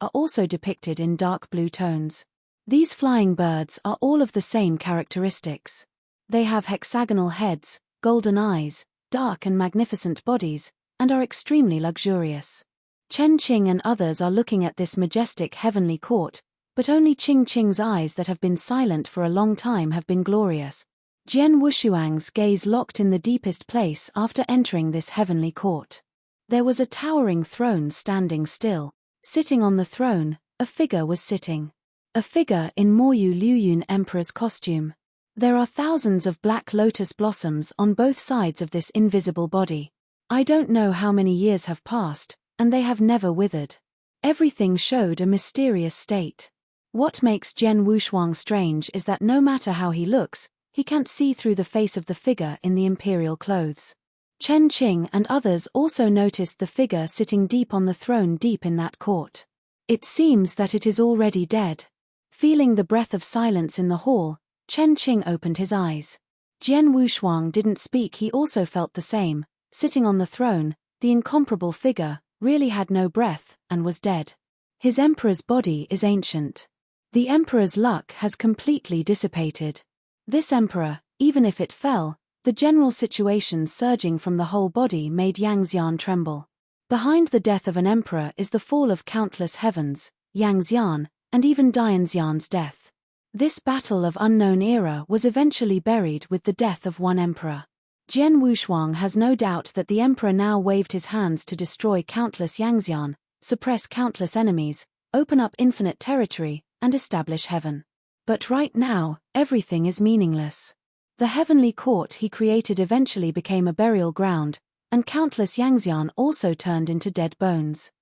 are also depicted in dark blue tones. These flying birds are all of the same characteristics. They have hexagonal heads, golden eyes, dark and magnificent bodies, and are extremely luxurious. Chen Qing and others are looking at this majestic heavenly court, but only Qing Qing's eyes that have been silent for a long time have been glorious. Jian Wushuang's gaze locked in the deepest place after entering this heavenly court. There was a towering throne standing still. Sitting on the throne, a figure was sitting. A figure in Moyu Liuyun Emperor's costume. There are thousands of black lotus blossoms on both sides of this invisible body. I don't know how many years have passed, and they have never withered. Everything showed a mysterious state. What makes Jian Wushuang strange is that no matter how he looks, he can't see through the face of the figure in the imperial clothes. Chen Qing and others also noticed the figure sitting deep on the throne deep in that court. It seems that it is already dead. Feeling the breath of silence in the hall, Chen Qing opened his eyes. Jian Wushuang didn't speak, he also felt the same. Sitting on the throne, the incomparable figure really had no breath and was dead. His emperor's body is ancient. The emperor's luck has completely dissipated. This emperor, even if it fell, the general situation surging from the whole body made Yangxian tremble. Behind the death of an emperor is the fall of countless heavens, Yangxian, and even Dianxian's death. This battle of unknown era was eventually buried with the death of one emperor. Jian Wushuang has no doubt that the emperor now waved his hands to destroy countless Yangxian, suppress countless enemies, open up infinite territory, and establish heaven. But right now, everything is meaningless. The heavenly court he created eventually became a burial ground, and countless Yangxian also turned into dead bones.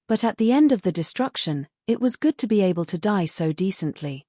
But at the end of the destruction, it was good to be able to die so decently.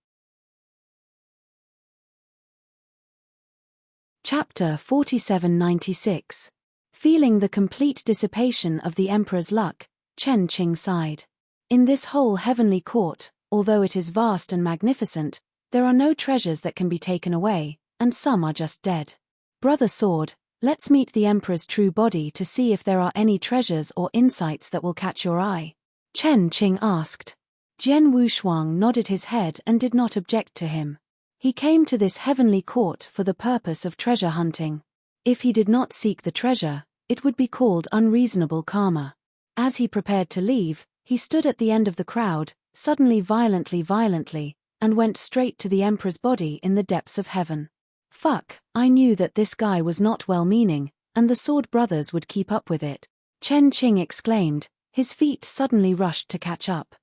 Chapter 4796. Feeling the complete dissipation of the emperor's luck, Chen Qing sighed. In this whole heavenly court, although it is vast and magnificent, there are no treasures that can be taken away, and some are just dead. Brother Sword, let's meet the emperor's true body to see if there are any treasures or insights that will catch your eye. Chen Qing asked. Jian Wushuang nodded his head and did not object to him. He came to this heavenly court for the purpose of treasure hunting. If he did not seek the treasure, it would be called unreasonable karma. As he prepared to leave, he stood at the end of the crowd, suddenly violently, and went straight to the emperor's body in the depths of heaven. Fuck, I knew that this guy was not well-meaning, and the sword brothers would keep up with it. Chen Qing exclaimed, his feet suddenly rushed to catch up.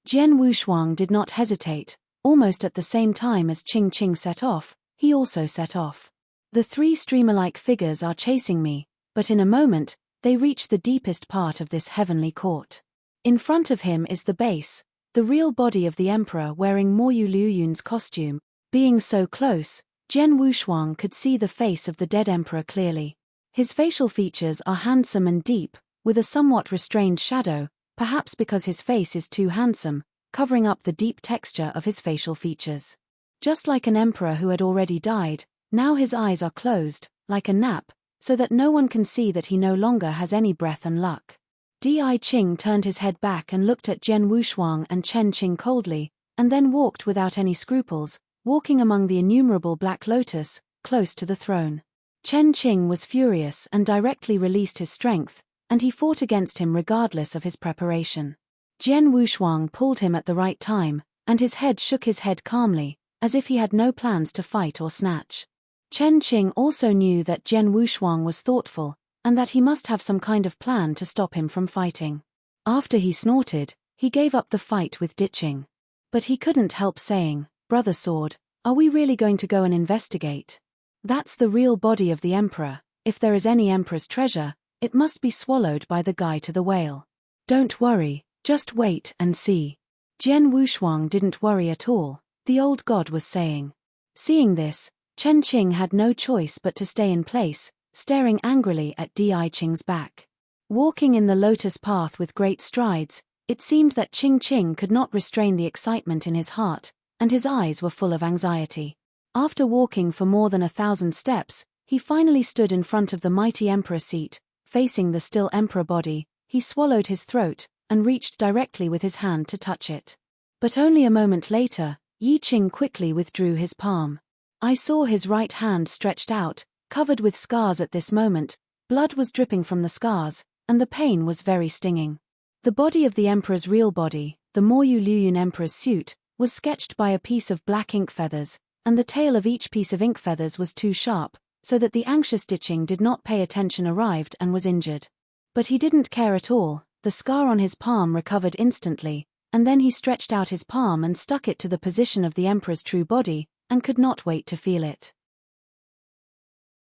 Jian Wushuang did not hesitate. Almost at the same time as Qing Qing set off, he also set off. The three streamer-like figures are chasing me, but in a moment, they reach the deepest part of this heavenly court. In front of him is the base, the real body of the emperor wearing Mo Yu Liuyun's costume. Being so close, Jian Wushuang could see the face of the dead emperor clearly. His facial features are handsome and deep, with a somewhat restrained shadow, perhaps because his face is too handsome, covering up the deep texture of his facial features. Just like an emperor who had already died, now his eyes are closed, like a nap, so that no one can see that he no longer has any breath and luck. Di Qing turned his head back and looked at Jian Wushuang and Chen Qing coldly, and then walked without any scruples, walking among the innumerable black lotus, close to the throne. Chen Qing was furious and directly released his strength, and he fought against him regardless of his preparation. Jian Wushuang pulled him at the right time, and his head shook his head calmly, as if he had no plans to fight or snatch. Chen Qing also knew that Jian Wushuang was thoughtful, and that he must have some kind of plan to stop him from fighting. After he snorted, he gave up the fight with ditching. But he couldn't help saying, "Brother Sword, are we really going to go and investigate? That's the real body of the emperor. If there is any emperor's treasure, it must be swallowed by the guy to the whale. Don't worry, just wait and see." Jian Wushuang didn't worry at all, the old god was saying. Seeing this, Chen Qing had no choice but to stay in place, staring angrily at Di Qing's back. Walking in the lotus path with great strides, it seemed that Qing Qing could not restrain the excitement in his heart, and his eyes were full of anxiety. After walking for more than 1,000 steps, he finally stood in front of the mighty emperor seat, facing the still emperor body. He swallowed his throat, and reached directly with his hand to touch it. But only a moment later, Yi Qing quickly withdrew his palm. I saw his right hand stretched out, covered with scars at this moment. Blood was dripping from the scars, and the pain was very stinging. The body of the emperor's real body, the Mo Yu Liuyun emperor's suit, was sketched by a piece of black ink feathers, and the tail of each piece of ink feathers was too sharp, so that the anxious ditching did not pay attention, arrived and was injured. But he didn't care at all. The scar on his palm recovered instantly, and then he stretched out his palm and stuck it to the position of the emperor's true body, and could not wait to feel it.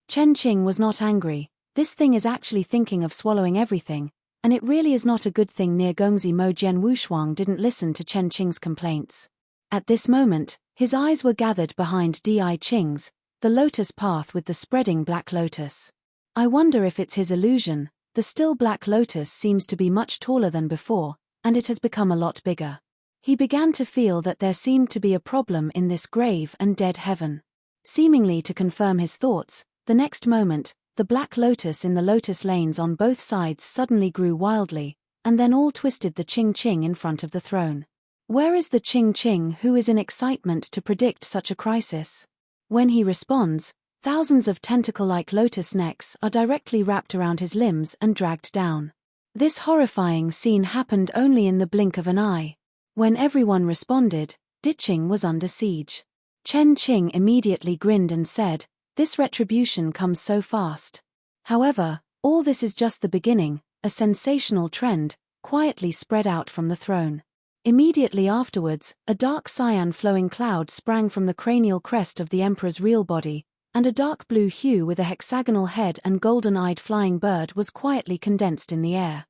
Chen Qing was not angry. This thing is actually thinking of swallowing everything, and it really is not a good thing. Near Gongzi Mo Jian Wushuang didn't listen to Chen Qing's complaints. At this moment, his eyes were gathered behind Di Qing's, the lotus path with the spreading black lotus. I wonder if it's his illusion. The still black lotus seems to be much taller than before, and it has become a lot bigger. He began to feel that there seemed to be a problem in this grave and dead heaven. Seemingly to confirm his thoughts, the next moment, the black lotus in the lotus lanes on both sides suddenly grew wildly, and then all twisted the Qing Qing in front of the throne. Where is the Qing Qing who is in excitement to predict such a crisis? When he responds, thousands of tentacle-like lotus necks are directly wrapped around his limbs and dragged down. This horrifying scene happened only in the blink of an eye. When everyone responded, ditching was under siege. Chen Qing immediately grinned and said, "This retribution comes so fast." However, all this is just the beginning. A sensational trend quietly spread out from the throne. Immediately afterwards, a dark cyan flowing cloud sprang from the cranial crest of the emperor's real body, and a dark blue hue with a hexagonal head and golden-eyed flying bird was quietly condensed in the air.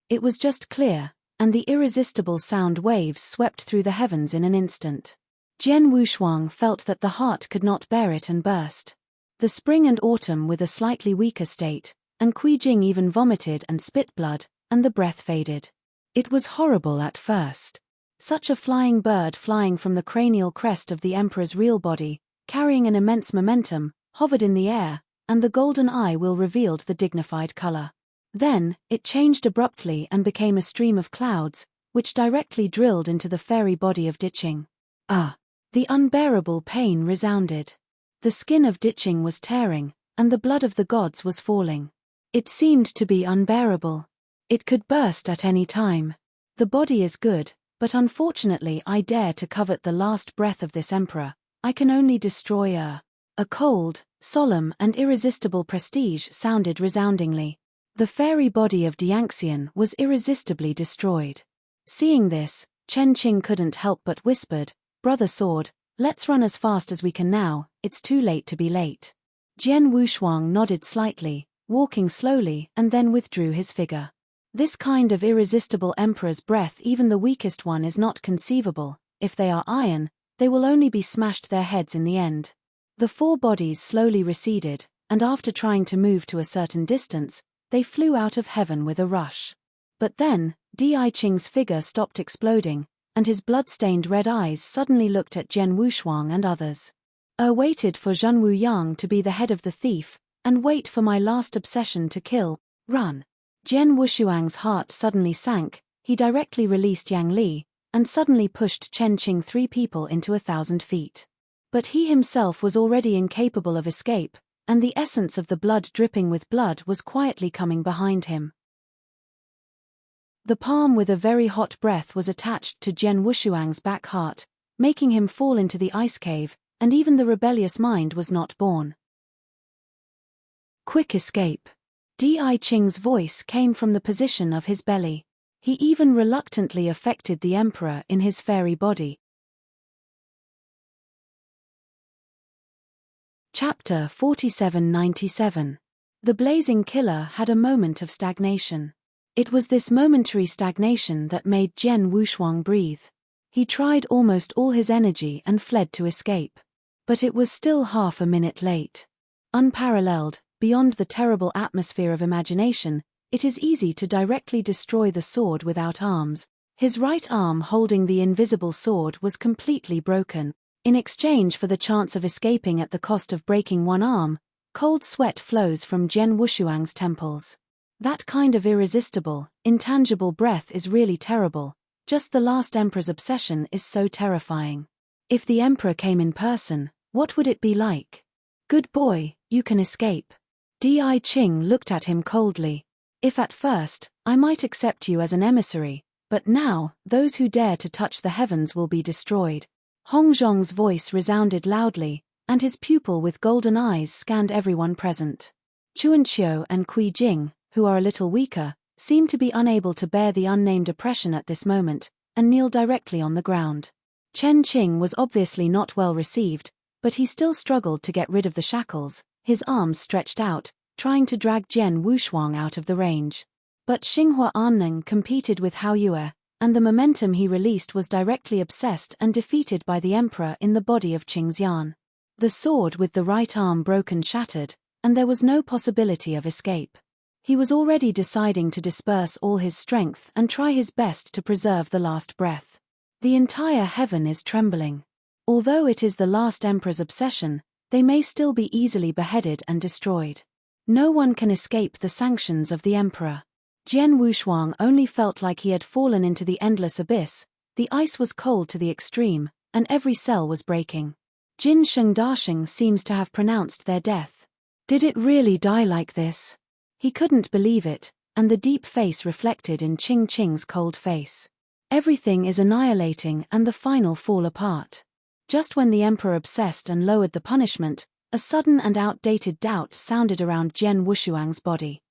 It was just clear, and the irresistible sound waves swept through the heavens in an instant. Jian Wushuang felt that the heart could not bear it and burst. The spring and autumn with a slightly weaker state, and Qi Jing even vomited and spit blood, and the breath faded. It was horrible at first. Such a flying bird flying from the cranial crest of the emperor's real body, carrying an immense momentum, hovered in the air, and the golden eye will revealed the dignified color. Then, it changed abruptly and became a stream of clouds, which directly drilled into the fairy body of ditching. The unbearable pain resounded. The skin of ditching was tearing, and the blood of the gods was falling. It seemed to be unbearable. It could burst at any time. The body is good, but unfortunately I dare to covet the last breath of this emperor. I can only destroy A cold, solemn and irresistible prestige sounded resoundingly. The fairy body of Dianxian was irresistibly destroyed. Seeing this, Chen Qing couldn't help but whispered, "Brother Sword, let's run as fast as we can now, it's too late to be late." Jian Wushuang nodded slightly, walking slowly, and then withdrew his figure. This kind of irresistible emperor's breath, even the weakest one, is not conceivable. If they are iron, they will only be smashed their heads in the end. The four bodies slowly receded, and after trying to move to a certain distance, they flew out of heaven with a rush. But then, Di Qing's figure stopped exploding, and his blood-stained red eyes suddenly looked at Jian Wushuang and others. Waited for Zhenwu Yang to be the head of the thief, and wait for my last obsession to kill, run. Jian Wushuang's heart suddenly sank. He directly released Yang Li, and suddenly pushed Chen Qing 3 people into 1,000 feet. But he himself was already incapable of escape, and the essence of the blood dripping with blood was quietly coming behind him. The palm with a very hot breath was attached to Jian Wushuang's back heart, making him fall into the ice cave, and even the rebellious mind was not born. Quick escape. Di Qing's voice came from the position of his belly. He even reluctantly affected the emperor in his fairy body. Chapter 4797. The blazing killer had a moment of stagnation. It was this momentary stagnation that made Jian Wushuang breathe. He tried almost all his energy and fled to escape. But it was still half a minute late. Unparalleled, beyond the terrible atmosphere of imagination, it is easy to directly destroy the sword without arms. His right arm holding the invisible sword was completely broken. In exchange for the chance of escaping at the cost of breaking one arm, cold sweat flows from Jian Wushuang's temples. That kind of irresistible, intangible breath is really terrible. Just the last emperor's obsession is so terrifying. If the emperor came in person, what would it be like? Good boy, you can escape. Di Qing looked at him coldly. If at first, I might accept you as an emissary, but now, those who dare to touch the heavens will be destroyed. Hong Zhong's voice resounded loudly, and his pupil with golden eyes scanned everyone present. Chuanqiu and Kui Jing, who are a little weaker, seemed to be unable to bear the unnamed oppression at this moment, and kneel directly on the ground. Chen Qing was obviously not well received, but he still struggled to get rid of the shackles, his arms stretched out, trying to drag Jian Wushuang out of the range. But Xinghua Anneng competed with Hao Yue, and the momentum he released was directly obsessed and defeated by the emperor in the body of Qingxian. The sword with the right arm broken shattered, and there was no possibility of escape. He was already deciding to disperse all his strength and try his best to preserve the last breath. The entire heaven is trembling. Although it is the last emperor's obsession, they may still be easily beheaded and destroyed. No one can escape the sanctions of the emperor. Jian Wushuang only felt like he had fallen into the endless abyss. The ice was cold to the extreme, and every cell was breaking. Jin Shengdasheng seems to have pronounced their death. Did it really die like this? He couldn't believe it, and the deep face reflected in Qing Qing's cold face. Everything is annihilating and the final fall apart. Just when the emperor obsessed and lowered the punishment, a sudden and outdated doubt sounded around Jian Wushuang's body.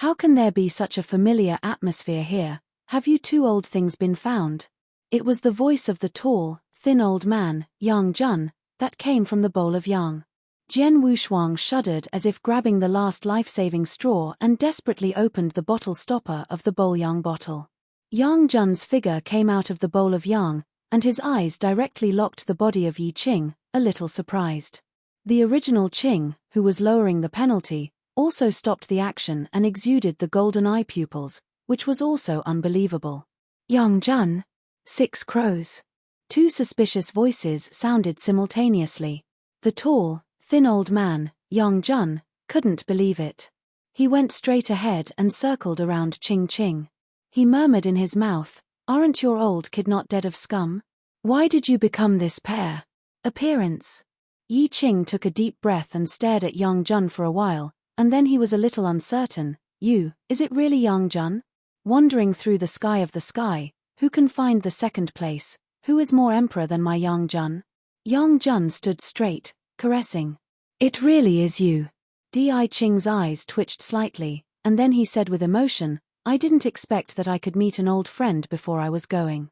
How can there be such a familiar atmosphere here? Have you 2 old things been found? It was the voice of the tall, thin old man, Yang Jun, that came from the bowl of yang. Jian Wushuang shuddered as if grabbing the last life-saving straw and desperately opened the bottle stopper of the bowl yang bottle. Yang Jun's figure came out of the bowl of yang, and his eyes directly locked the body of Yi Qing, a little surprised. The original Qing, who was lowering the penalty, also stopped the action and exuded the golden eye pupils, which was also unbelievable. Yang Jun? 6 crows. 2 suspicious voices sounded simultaneously. The tall, thin old man, Yang Jun, couldn't believe it. He went straight ahead and circled around Qing Qing. He murmured in his mouth, "Aren't your old kid not dead of scum? Why did you become this pair?" Appearance. Yi Qing took a deep breath and stared at Yang Jun for a while, and then he was a little uncertain. Is it really Yang Jun? Wandering through the sky of the sky, who can find the second place? Who is more emperor than my Yang Jun? Yang Jun stood straight, caressing. It really is you. Di Qing's eyes twitched slightly, and then he said with emotion, I didn't expect that I could meet an old friend before I was going.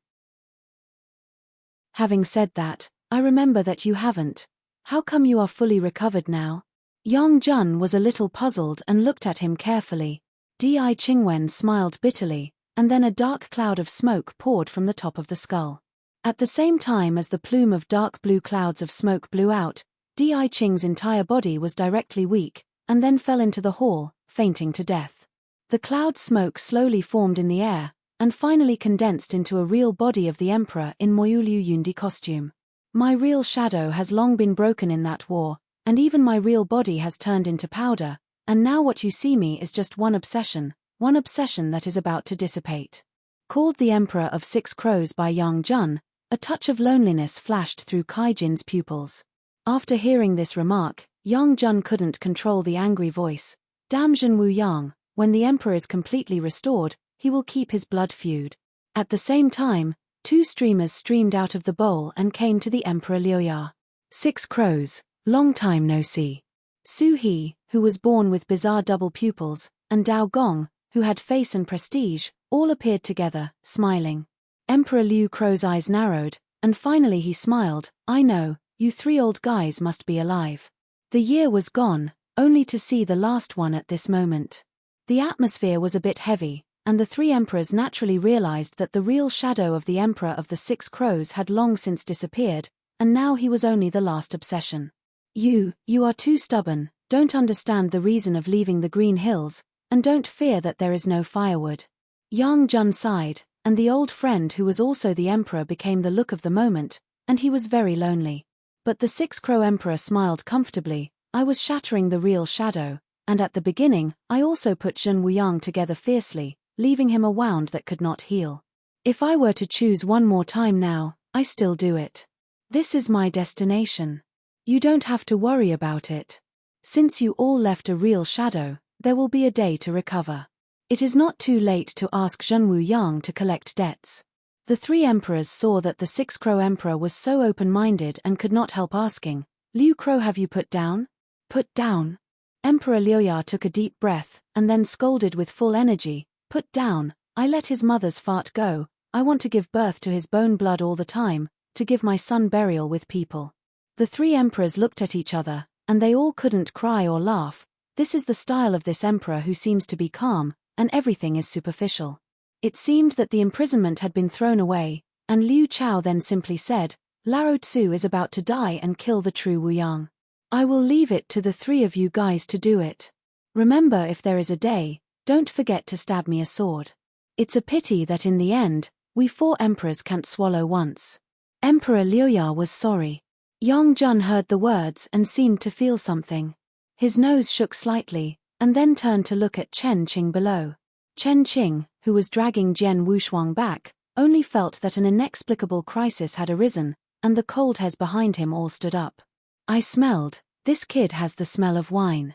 Having said that, I remember that you haven't. How come you are fully recovered now? Yang Jun was a little puzzled and looked at him carefully. Di Qingwen smiled bitterly, and then a dark cloud of smoke poured from the top of the skull. At the same time as the plume of dark blue clouds of smoke blew out, Di Qing's entire body was directly weak, and then fell into the hall, fainting to death. The cloud smoke slowly formed in the air, and finally condensed into a real body of the emperor in Moyulu Yundi costume. My real shadow has long been broken in that war, and even my real body has turned into powder, and now what you see me is just one obsession that is about to dissipate. Called the Emperor of Six Crows by Yang Jun, a touch of loneliness flashed through Kaijin's pupils. After hearing this remark, Yang Jun couldn't control the angry voice. Damn Zhenwu Yang, when the emperor is completely restored, he will keep his blood feud. At the same time, two streamers streamed out of the bowl and came to the Emperor Liuya. Six Crows, long time no see. Su He, who was born with bizarre double pupils, and Dao Gong, who had face and prestige, all appeared together, smiling. Emperor Liu Crow's eyes narrowed, and finally he smiled. I know, you three old guys must be alive. The year was gone, only to see the last one at this moment. The atmosphere was a bit heavy, and the three emperors naturally realized that the real shadow of the Emperor of the Six Crows had long since disappeared, and now he was only the last obsession. You are too stubborn, don't understand the reason of leaving the Green Hills, and don't fear that there is no firewood. Yang Jun sighed, and the old friend who was also the emperor became the look of the moment, and he was very lonely. But the Six Crow Emperor smiled comfortably. I was shattering the real shadow, and at the beginning, I also put Zhenwu Yang together fiercely, leaving him a wound that could not heal. If I were to choose one more time now, I still do it. This is my destination. You don't have to worry about it. Since you all left a real shadow, there will be a day to recover. It is not too late to ask Zhenwu Yang to collect debts. The three emperors saw that the Six Crow Emperor was so open-minded and could not help asking, Liu Crow, have you put down? Put down? Emperor Liuya took a deep breath, and then scolded with full energy, put down, I let his mother's fart go, I want to give birth to his bone blood all the time, to give my son burial with people. The three emperors looked at each other, and they all couldn't cry or laugh. This is the style of this emperor who seems to be calm, and everything is superficial. It seemed that the imprisonment had been thrown away, and Liu Chao then simply said, Lao Tzu is about to die and kill the true Wu Yang. I will leave it to the three of you guys to do it. Remember, if there is a day, don't forget to stab me a sword. It's a pity that in the end, we four emperors can't swallow once. Emperor Liuya was sorry. Yang Jun heard the words and seemed to feel something. His nose shook slightly, and then turned to look at Chen Qing below. Chen Qing, who was dragging Jian Wushuang back, only felt that an inexplicable crisis had arisen, and the cold hairs behind him all stood up. I smelled, this kid has the smell of wine.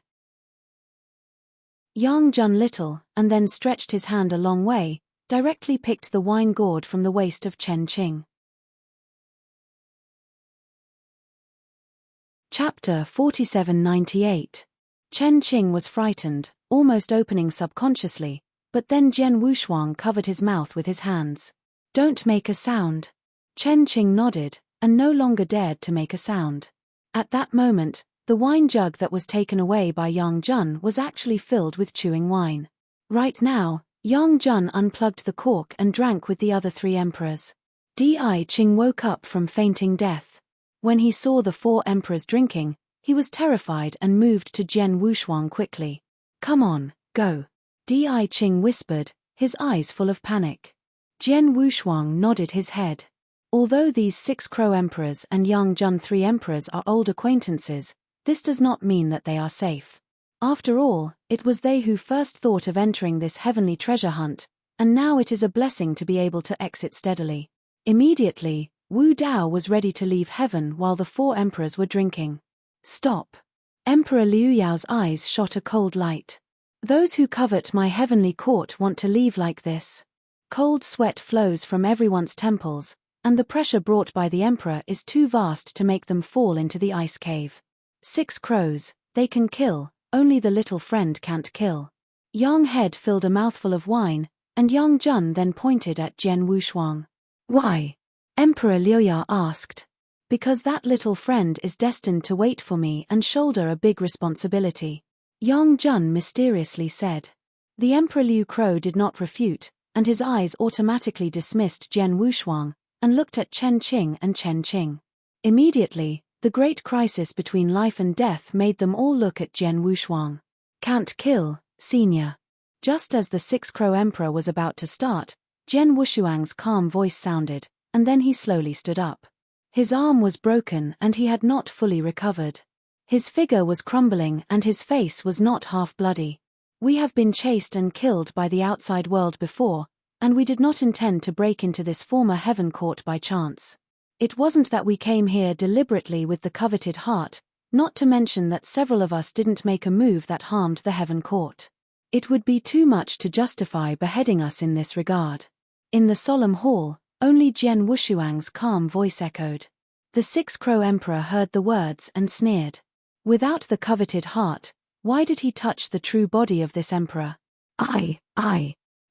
Yang Jun little, and then stretched his hand a long way, directly picked the wine gourd from the waist of Chen Qing. Chapter 4798. Chen Qing was frightened, almost opening subconsciously, but then Jian Wushuang covered his mouth with his hands. Don't make a sound. Chen Qing nodded, and no longer dared to make a sound. At that moment, the wine jug that was taken away by Yang Jun was actually filled with chewing wine. Right now, Yang Jun unplugged the cork and drank with the other three emperors. Di Qing woke up from fainting death. When he saw the four emperors drinking, he was terrified and moved to Jian Wushuang quickly. Come on, go. Di Qing whispered, his eyes full of panic. Jian Wushuang nodded his head. Although these Six Crow Emperors and Yang Jun three emperors are old acquaintances, this does not mean that they are safe. After all, it was they who first thought of entering this heavenly treasure hunt, and now it is a blessing to be able to exit steadily. Immediately, Wu Dao was ready to leave heaven while the four emperors were drinking. Stop. Emperor Liu Yao's eyes shot a cold light. Those who covet my heavenly court want to leave like this. Cold sweat flows from everyone's temples, and the pressure brought by the emperor is too vast to make them fall into the ice cave. 6 crows, they can kill, only the little friend can't kill. Yang Head filled a mouthful of wine, and Yang Jun then pointed at Jian Wushuang. Why? Emperor Liuya asked. Because that little friend is destined to wait for me and shoulder a big responsibility, Yang Jun mysteriously said. The Emperor Liu Crow did not refute, and his eyes automatically dismissed Jian Wushuang, and looked at Chen Qing and Chen Qing. Immediately, the great crisis between life and death made them all look at Jian Wushuang. Can't kill, senior. Just as the 6 Crow Emperor was about to start, Jian Wushuang's calm voice sounded, and then he slowly stood up. His arm was broken and he had not fully recovered. His figure was crumbling and his face was not half bloody. We have been chased and killed by the outside world before, and we did not intend to break into this former heaven court by chance. It wasn't that we came here deliberately with the coveted heart, not to mention that several of us didn't make a move that harmed the heaven court. It would be too much to justify beheading us in this regard. In the solemn hall, only Jian Wushuang's calm voice echoed. The 6 Crow Emperor heard the words and sneered. Without the coveted heart, why did he touch the true body of this emperor? I.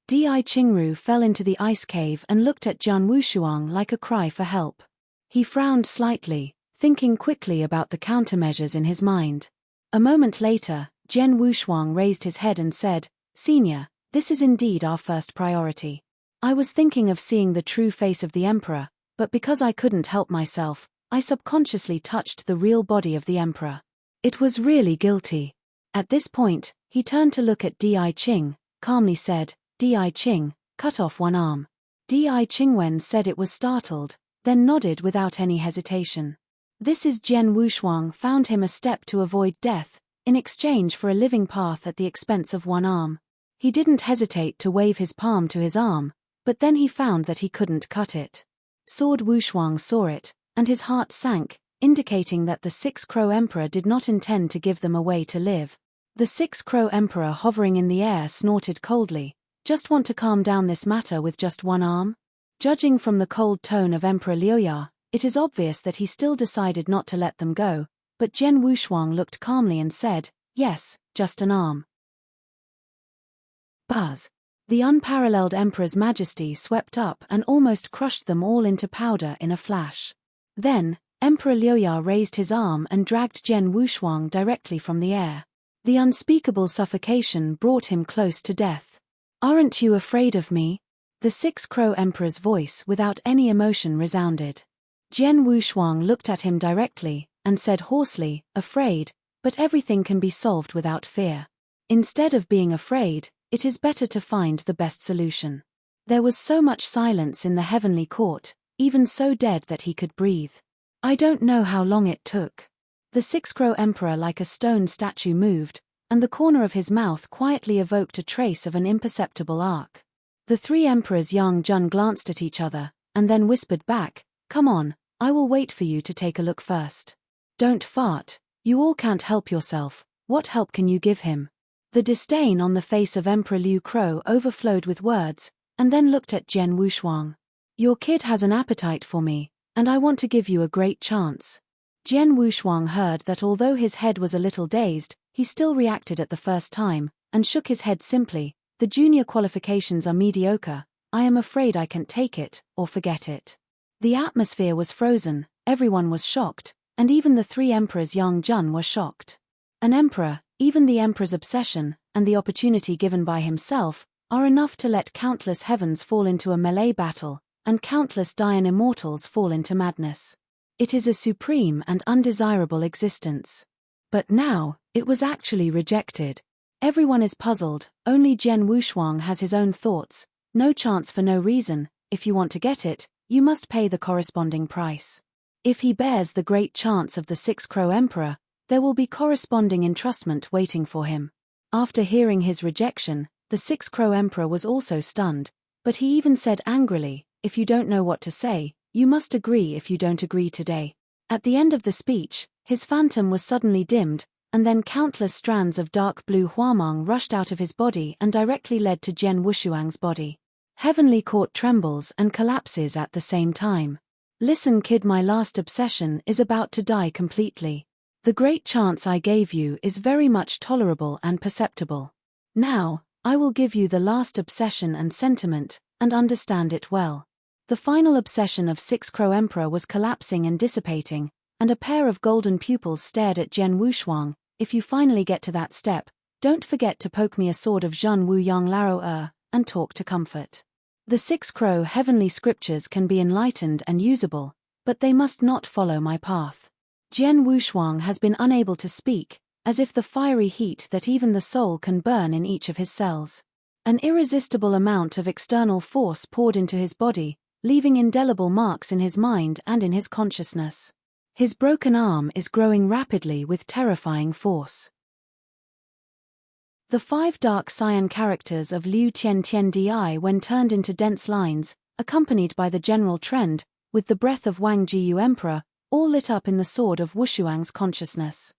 Di Qingru fell into the ice cave and looked at Jian Wushuang like a cry for help. He frowned slightly, thinking quickly about the countermeasures in his mind. A moment later, Jian Wushuang raised his head and said, Senior, this is indeed our first priority. I was thinking of seeing the true face of the emperor, but because I couldn't help myself, I subconsciously touched the real body of the emperor. It was really guilty. At this point, he turned to look at Di Qing, calmly said, Di Qing, cut off one arm. Di Qingwen said it was startled, then nodded without any hesitation. This is Jian Wushuang found him a step to avoid death, in exchange for a living path at the expense of one arm. He didn't hesitate to wave his palm to his arm, but then he found that he couldn't cut it. Sword Wushuang saw it, and his heart sank, indicating that the 6 Crow Emperor did not intend to give them a way to live. The 6 Crow Emperor hovering in the air snorted coldly. Just want to calm down this matter with just one arm? Judging from the cold tone of Emperor Liuya, it is obvious that he still decided not to let them go, but Jian Wushuang looked calmly and said, yes, just an arm. Buzz. The unparalleled Emperor's majesty swept up and almost crushed them all into powder in a flash. Then, Emperor Liuya raised his arm and dragged Jian Wushuang directly from the air. The unspeakable suffocation brought him close to death. Aren't you afraid of me? The 6 Crow Emperor's voice without any emotion resounded. Jian Wushuang looked at him directly, and said hoarsely, afraid, but everything can be solved without fear. Instead of being afraid, it is better to find the best solution. There was so much silence in the heavenly court, even so dead that he could breathe. I don't know how long it took. The 6 Crow Emperor like a stone statue moved, and the corner of his mouth quietly evoked a trace of an imperceptible arc. The 3 emperors Yang Jun glanced at each other, and then whispered back, come on, I will wait for you to take a look first. Don't fart, you all can't help yourself, what help can you give him? The disdain on the face of Emperor Liu Crow overflowed with words, and then looked at Jian Wushuang. Your kid has an appetite for me, and I want to give you a great chance. Jian Wushuang heard that although his head was a little dazed, he still reacted at the first time, and shook his head simply, the junior qualifications are mediocre, I am afraid I can't take it, or forget it. The atmosphere was frozen, everyone was shocked, and even the 3 emperors Yang Jun were shocked. An emperor, even the emperor's obsession, and the opportunity given by himself, are enough to let countless heavens fall into a melee battle, and countless Dian immortals fall into madness. It is a supreme and undesirable existence. But now, it was actually rejected. Everyone is puzzled, only Jian Wushuang has his own thoughts, no chance for no reason, if you want to get it, you must pay the corresponding price. If he bears the great chance of the 6 Crow Emperor, there will be corresponding entrustment waiting for him. After hearing his rejection, the 6 Crow Emperor was also stunned, but he even said angrily, if you don't know what to say, you must agree if you don't agree today. At the end of the speech, his phantom was suddenly dimmed, and then countless strands of dark blue huamang rushed out of his body and directly led to Jian Wushuang's body. Heavenly Court trembles and collapses at the same time. Listen kid, my last obsession is about to die completely. The great chance I gave you is very much tolerable and perceptible. Now, I will give you the last obsession and sentiment, and understand it well. The final obsession of Six Crow Emperor was collapsing and dissipating, and a pair of golden pupils stared at Jian Wushuang. If you finally get to that step, don't forget to poke me a sword of Zhen Wu Yang Lao and talk to comfort. The Six Crow heavenly scriptures can be enlightened and usable, but they must not follow my path. Jian Wushuang has been unable to speak, as if the fiery heat that even the soul can burn in each of his cells. An irresistible amount of external force poured into his body, leaving indelible marks in his mind and in his consciousness. His broken arm is growing rapidly with terrifying force. The 5 dark cyan characters of Liu Tian Tian Di when turned into dense lines, accompanied by the general trend, with the breath of Wang Jiyu Emperor, all lit up in the sword of Wushuang's consciousness.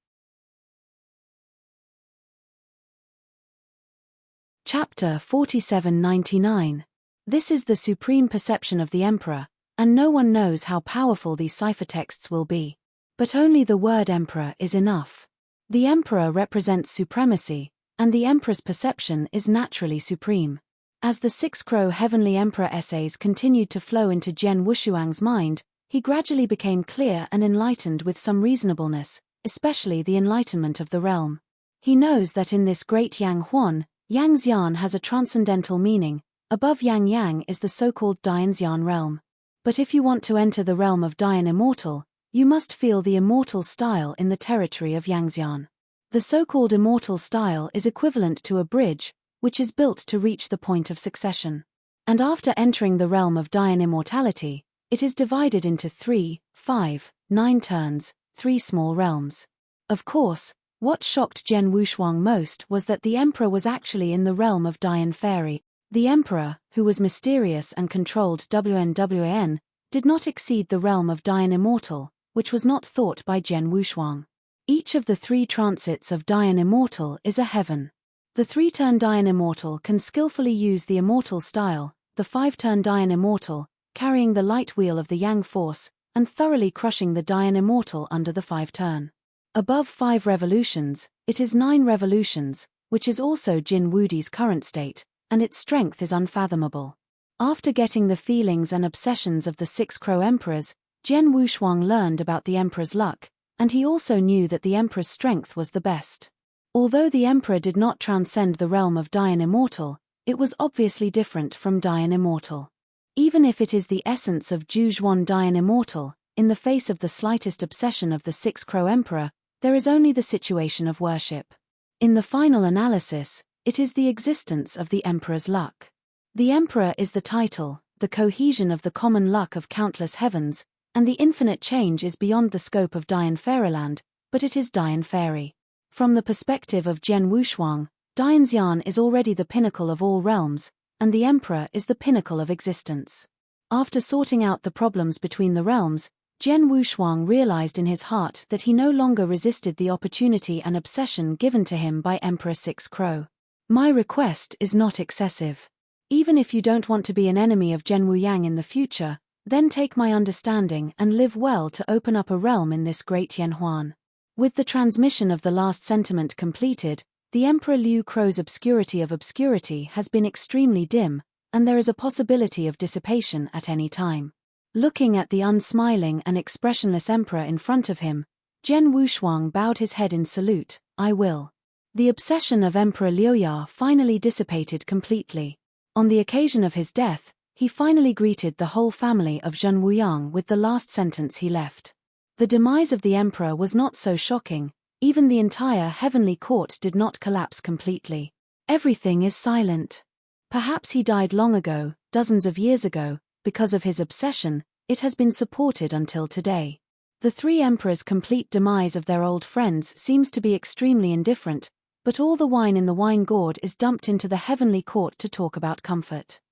Chapter 4799. This is the supreme perception of the Emperor, and no one knows how powerful these ciphertexts will be. But only the word Emperor is enough. The Emperor represents supremacy, and the Emperor's perception is naturally supreme. As the Six Crow Heavenly Emperor essays continued to flow into Jian Wushuang's mind, he gradually became clear and enlightened with some reasonableness, especially the enlightenment of the realm. He knows that in this great Yang Huan, Yang Xian has a transcendental meaning. Above Yang Yang is the so-called Dian Xian realm. But if you want to enter the realm of Dian Immortal, you must feel the immortal style in the territory of Yang Xian. The so-called immortal style is equivalent to a bridge, which is built to reach the point of succession. And after entering the realm of Dian Immortality, it is divided into 3, 5, 9 turns, 3 small realms. Of course, what shocked Jian Wushuang most was that the Emperor was actually in the realm of Dian Fairy. The Emperor, who was mysterious and controlled WNWAN, did not exceed the realm of Dian Immortal, which was not thought by Jian Wushuang. Each of the 3 transits of Dian Immortal is a heaven. The 3-turn Dian Immortal can skillfully use the immortal style, the 5-turn Dian Immortal, carrying the light wheel of the Yang Force, and thoroughly crushing the Dian Immortal under the 5-turn. Above 5 revolutions, it is 9 revolutions, which is also Jin Wudi's current state, and its strength is unfathomable. After getting the feelings and obsessions of the 6 Crow Emperors, Jian Wushuang learned about the Emperor's luck, and he also knew that the Emperor's strength was the best. Although the Emperor did not transcend the realm of Dian Immortal, it was obviously different from Dian Immortal. Even if it is the essence of Zhujuan Dian Immortal, in the face of the slightest obsession of the 6 Crow Emperor, there is only the situation of worship. In the final analysis, it is the existence of the Emperor's luck. The Emperor is the title, the cohesion of the common luck of countless heavens, and the infinite change is beyond the scope of Dian Fairyland, but it is Dian Fairy. From the perspective of Jian Wushuang, Dian Xian is already the pinnacle of all realms, and the Emperor is the pinnacle of existence. After sorting out the problems between the realms, Jian Wushuang realized in his heart that he no longer resisted the opportunity and obsession given to him by Emperor Six Crow. My request is not excessive. Even if you don't want to be an enemy of Zhen Wu Yang in the future, then take my understanding and live well to open up a realm in this great Yanhuan. With the transmission of the last sentiment completed, the Emperor Liu Crow's obscurity of obscurity has been extremely dim, and there is a possibility of dissipation at any time. Looking at the unsmiling and expressionless Emperor in front of him, Jian Wushuang bowed his head in salute. I will. The obsession of Emperor Liuya finally dissipated completely. On the occasion of his death, he finally greeted the whole family of Zhen Wuyang with the last sentence he left. The demise of the Emperor was not so shocking. Even the entire heavenly court did not collapse completely. Everything is silent. Perhaps he died long ago, dozens of years ago. Because of his obsession, it has been supported until today. The 3 emperors' complete demise of their old friends seems to be extremely indifferent, but all the wine in the wine gourd is dumped into the heavenly court to talk about comfort.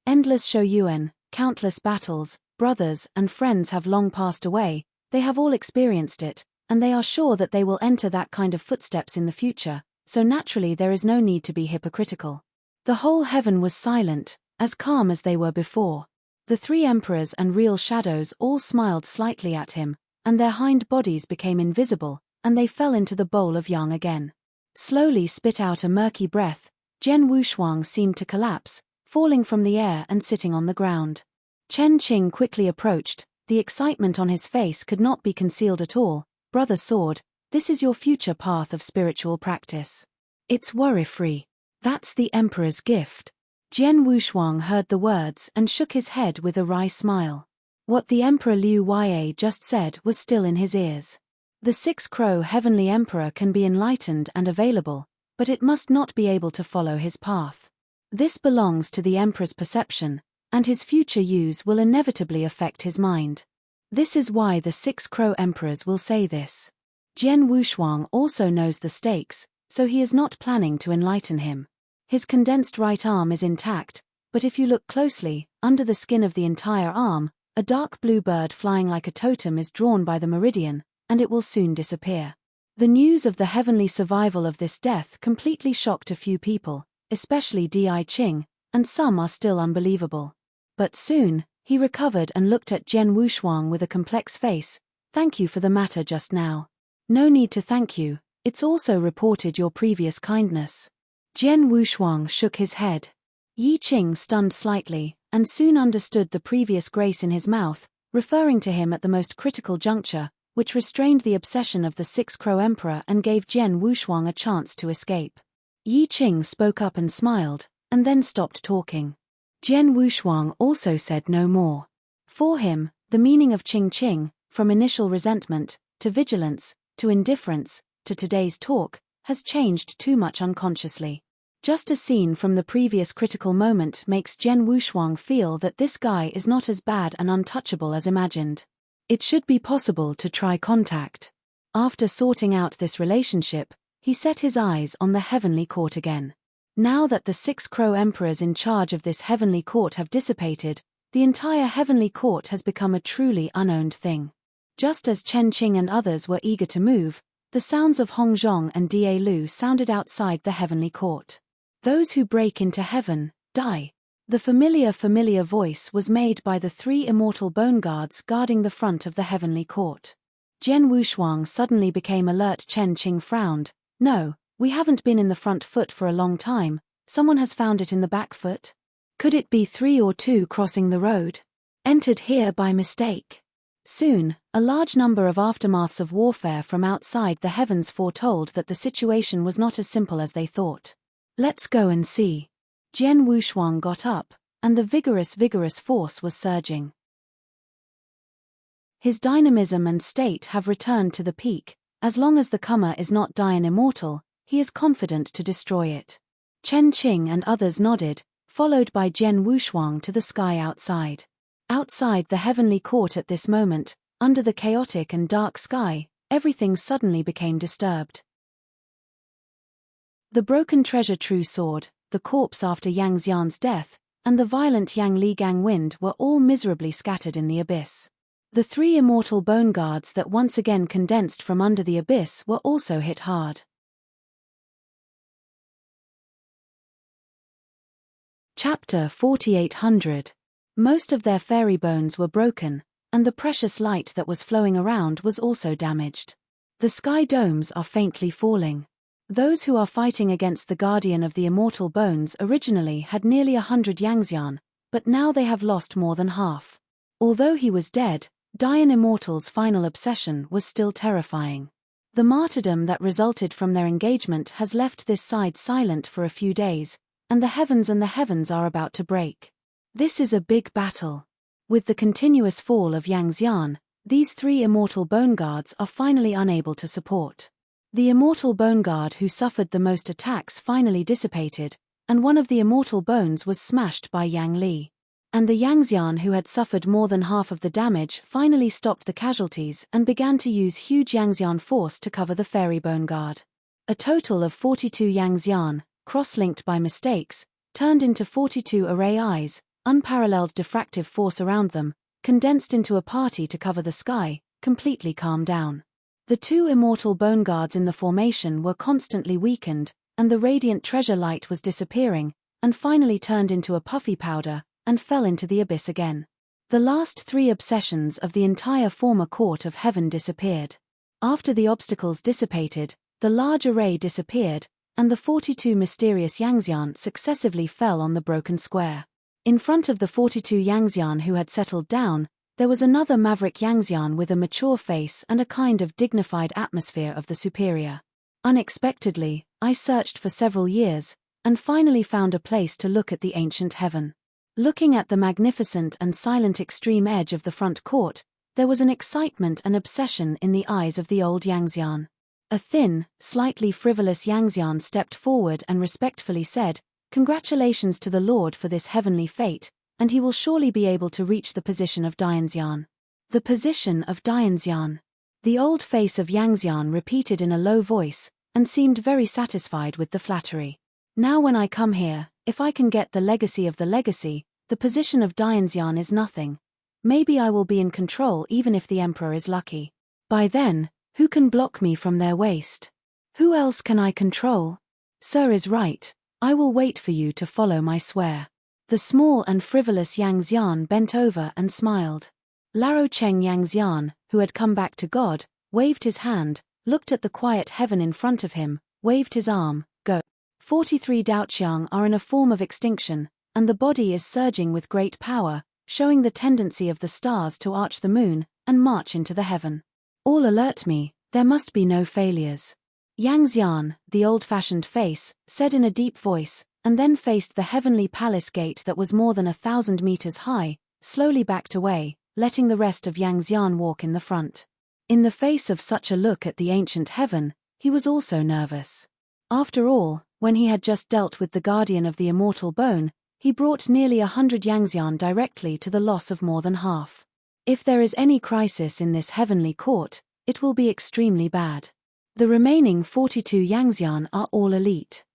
Endless Shouyuan, countless battles, brothers and friends have long passed away. They have all experienced it, and they are sure that they will enter that kind of footsteps in the future, so naturally there is no need to be hypocritical. The whole heaven was silent, as calm as they were before. The 3 emperors and real shadows all smiled slightly at him, and their hind bodies became invisible, and they fell into the bowl of yang again. Slowly spit out a murky breath, Jian Wushuang seemed to collapse, falling from the air and sitting on the ground. Chen Qing quickly approached, the excitement on his face could not be concealed at all. "Brother Sword, this is your future path of spiritual practice. It's worry-free. That's the Emperor's gift." Jian Wushuang heard the words and shook his head with a wry smile. What the Emperor Liu Yue just said was still in his ears. The six-crow heavenly emperor can be enlightened and available, but it must not be able to follow his path. This belongs to the emperor's perception, and his future use will inevitably affect his mind. This is why the six-crow emperors will say this. Jian Wushuang also knows the stakes, so he is not planning to enlighten him. His condensed right arm is intact, but if you look closely, under the skin of the entire arm, a dark blue bird flying like a totem is drawn by the meridian, and it will soon disappear. The news of the heavenly survival of this death completely shocked a few people, especially Di Qing, and some are still unbelievable. But soon, he recovered and looked at Jian Wushuang with a complex face. "Thank you for the matter just now." "No need to thank you, it's also reported your previous kindness." Jian Wushuang shook his head. Yi Qing stunned slightly, and soon understood the previous grace in his mouth, referring to him at the most critical juncture, which restrained the obsession of the six-crow emperor and gave Jian Wushuang a chance to escape. Yi Qing spoke up and smiled, and then stopped talking. Jian Wushuang also said no more. For him, the meaning of Qing Qing, from initial resentment, to vigilance, to indifference, to today's talk, has changed too much unconsciously. Just a scene from the previous critical moment makes Jian Wushuang feel that this guy is not as bad and untouchable as imagined. It should be possible to try contact. After sorting out this relationship, he set his eyes on the heavenly court again. Now that the six-crow emperors in charge of this heavenly court have dissipated, the entire heavenly court has become a truly unowned thing. Just as Chen Qing and others were eager to move, the sounds of Hong Zhong and Da Lu sounded outside the heavenly court. "Those who break into heaven, die." The familiar voice was made by the three immortal bone guards guarding the front of the heavenly court. Jian Wushuang suddenly became alert. Chen Qing frowned. "No, we haven't been in the front foot for a long time, someone has found it in the back foot. Could it be 3 or 2 crossing the road? Entered here by mistake?" Soon, a large number of aftermaths of warfare from outside the heavens foretold that the situation was not as simple as they thought. "Let's go and see." Jian Wushuang got up, and the vigorous force was surging. His dynamism and state have returned to the peak. As long as the comer is not Dian immortal, he is confident to destroy it. Chen Qing and others nodded, followed by Jian Wushuang to the sky outside. Outside the heavenly court at this moment, under the chaotic and dark sky, everything suddenly became disturbed. The broken treasure true sword, the corpse after Yang Xian's death, and the violent Yang Ligang wind were all miserably scattered in the abyss. The 3 immortal bone guards that once again condensed from under the abyss were also hit hard. Chapter 4800. Most of their fairy bones were broken, and the precious light that was flowing around was also damaged. The sky domes are faintly falling. Those who are fighting against the guardian of the immortal bones originally had nearly 100 Yangxian, but now they have lost more than half. Although he was dead, Dian Immortal's final obsession was still terrifying. The martyrdom that resulted from their engagement has left this side silent for a few days, and the heavens are about to break. This is a big battle. With the continuous fall of Yang Xian, these 3 immortal bone guards are finally unable to support. The immortal bone guard who suffered the most attacks finally dissipated, and one of the immortal bones was smashed by Yang Li. And the Yangxian who had suffered more than half of the damage finally stopped the casualties and began to use huge Yangxian force to cover the fairy bone guard. A total of 42 Yangxian, cross-linked by mistakes, turned into 42 array eyes, unparalleled diffractive force around them, condensed into a party to cover the sky, completely calmed down. The 2 immortal bone guards in the formation were constantly weakened, and the radiant treasure light was disappearing, and finally turned into a puffy powder, and fell into the abyss again. The last 3 obsessions of the entire former court of heaven disappeared. After the obstacles dissipated, the large array disappeared, and the 42 mysterious Yangxian successively fell on the broken square. In front of the 42 Yangxian who had settled down, there was another maverick Yangxian with a mature face and a kind of dignified atmosphere of the superior. Unexpectedly, I searched for several years, and finally found a place to look at the ancient heaven. Looking at the magnificent and silent extreme edge of the front court, there was an excitement and obsession in the eyes of the old Yangxian. A thin, slightly frivolous Yangxian stepped forward and respectfully said, "Congratulations to the Lord for this heavenly fate, and he will surely be able to reach the position of Dianxian." The position of Dianxian. The old face of Yangxian repeated in a low voice, and seemed very satisfied with the flattery. "Now when I come here, if I can get the legacy of the legacy, the position of Dianxian is nothing. Maybe I will be in control even if the emperor is lucky. By then, who can block me from their waist? Who else can I control? Sir is right, I will wait for you to follow my swear." The small and frivolous Yangxian bent over and smiled. Lao Cheng Yangxian, who had come back to God, waved his hand, looked at the quiet heaven in front of him, waved his arm, "Go." 43 Daoqiang are in a form of extinction, and the body is surging with great power, showing the tendency of the stars to arch the moon and march into the heaven. All alert me, there must be no failures. Yangxian, the old-fashioned face, said in a deep voice, and then faced the heavenly palace gate that was more than 1,000 meters high, slowly backed away, letting the rest of Yangxian walk in the front. In the face of such a look at the ancient heaven, he was also nervous. After all, when he had just dealt with the guardian of the immortal bone, he brought nearly 100 Yangxian directly to the loss of more than half. If there is any crisis in this heavenly court, it will be extremely bad. The remaining 42 Yangxian are all elite.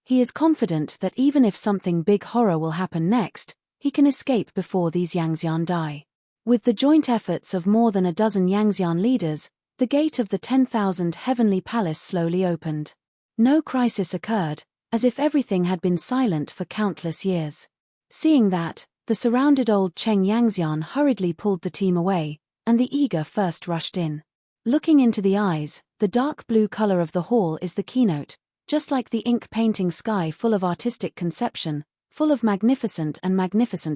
He is confident that even if something big horror will happen next, he can escape before these Yangxian die. With the joint efforts of more than a dozen Yangxian leaders, the gate of the 10,000 heavenly palace slowly opened. No crisis occurred, as if everything had been silent for countless years. Seeing that, the surrounded old Cheng Yangxian hurriedly pulled the team away, and the eager first rushed in. Looking into the eyes, the dark blue color of the hall is the keynote, just like the ink painting sky full of artistic conception, full of magnificent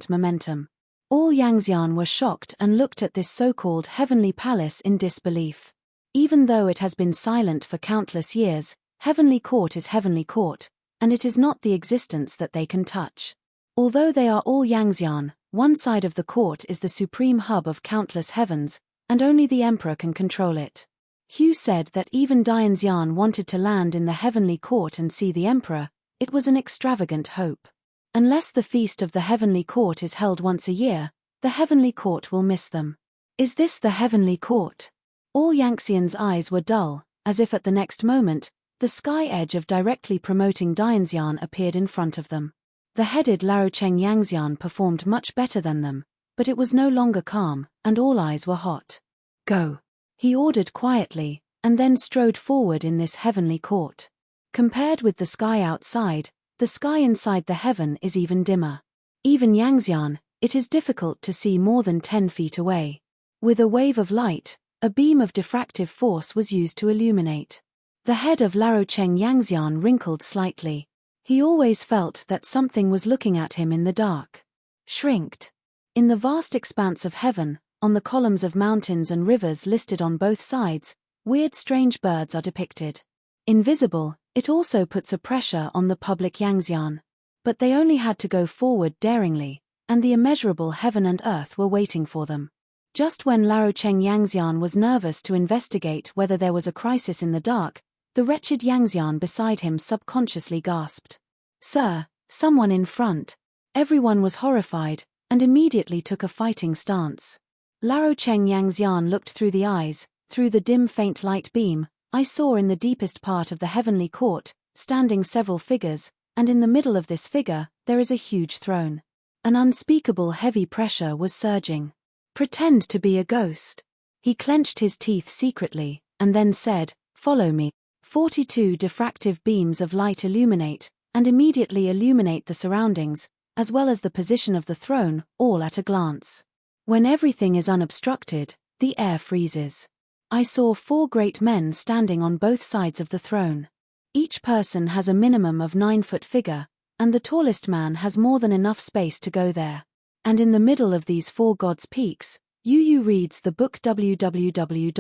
momentum. All Yangxian were shocked and looked at this so-called heavenly palace in disbelief. Even though it has been silent for countless years, heavenly court is heavenly court, and it is not the existence that they can touch. Although they are all Yangxian, one side of the court is the supreme hub of countless heavens, and only the emperor can control it. Hugh said that even Dianxian wanted to land in the heavenly court and see the emperor. It was an extravagant hope. Unless the feast of the heavenly court is held once a year, the heavenly court will miss them. Is this the heavenly court? All Yangxian's eyes were dull, as if at the next moment, the sky edge of directly promoting Dianxian appeared in front of them. The headed Lao Cheng Yangxian performed much better than them, but it was no longer calm, and all eyes were hot. "Go," he ordered quietly, and then strode forward in this heavenly court. Compared with the sky outside, the sky inside the heaven is even dimmer. Even Yangxian, it is difficult to see more than 10 feet away. With a wave of light, a beam of diffractive force was used to illuminate. The head of Lao Cheng Yangxian wrinkled slightly. He always felt that something was looking at him in the dark. Shrinked. In the vast expanse of heaven, on the columns of mountains and rivers listed on both sides, weird strange birds are depicted. Invisible, it also puts a pressure on the public Yangxian. But they only had to go forward daringly, and the immeasurable heaven and earth were waiting for them. Just when Lao Cheng Yangxian was nervous to investigate whether there was a crisis in the dark, the wretched Yangxian beside him subconsciously gasped. "Sir, someone in front." Everyone was horrified, and immediately took a fighting stance. Lao Cheng Yangxian looked through the eyes. Through the dim faint light beam, I saw in the deepest part of the heavenly court, standing several figures, and in the middle of this figure, there is a huge throne. An unspeakable heavy pressure was surging. "Pretend to be a ghost." He clenched his teeth secretly, and then said, "Follow me." 42 diffractive beams of light illuminate, and immediately illuminate the surroundings, as well as the position of the throne, all at a glance. When everything is unobstructed, the air freezes. I saw 4 great men standing on both sides of the throne. Each person has a minimum of 9-foot figure, and the tallest man has more than enough space to go there. And in the middle of these 4 gods' peaks, Yu reads the book www.ukanshu.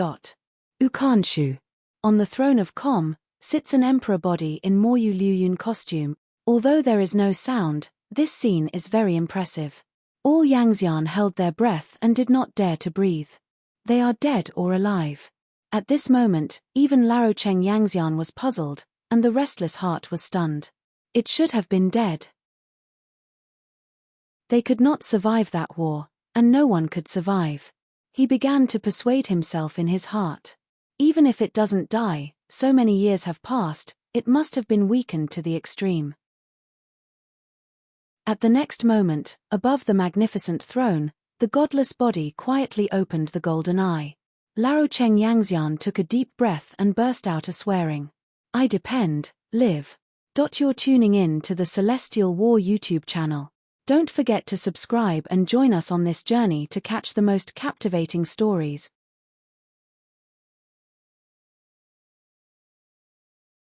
On the throne of Kom, sits an emperor body in Moryu Liuyun costume. Although there is no sound, this scene is very impressive. All Yangxian held their breath and did not dare to breathe. They are dead or alive. At this moment, even Larocheng Yangxian was puzzled, and the restless heart was stunned. It should have been dead. They could not survive that war, and no one could survive. He began to persuade himself in his heart. Even if it doesn't die, so many years have passed, it must have been weakened to the extreme. At the next moment, above the magnificent throne, the godless body quietly opened the golden eye. Larocheng Yangxian took a deep breath and burst out a swearing. I depend, live. You're tuning in to the Celestial War YouTube channel. Don't forget to subscribe and join us on this journey to catch the most captivating stories,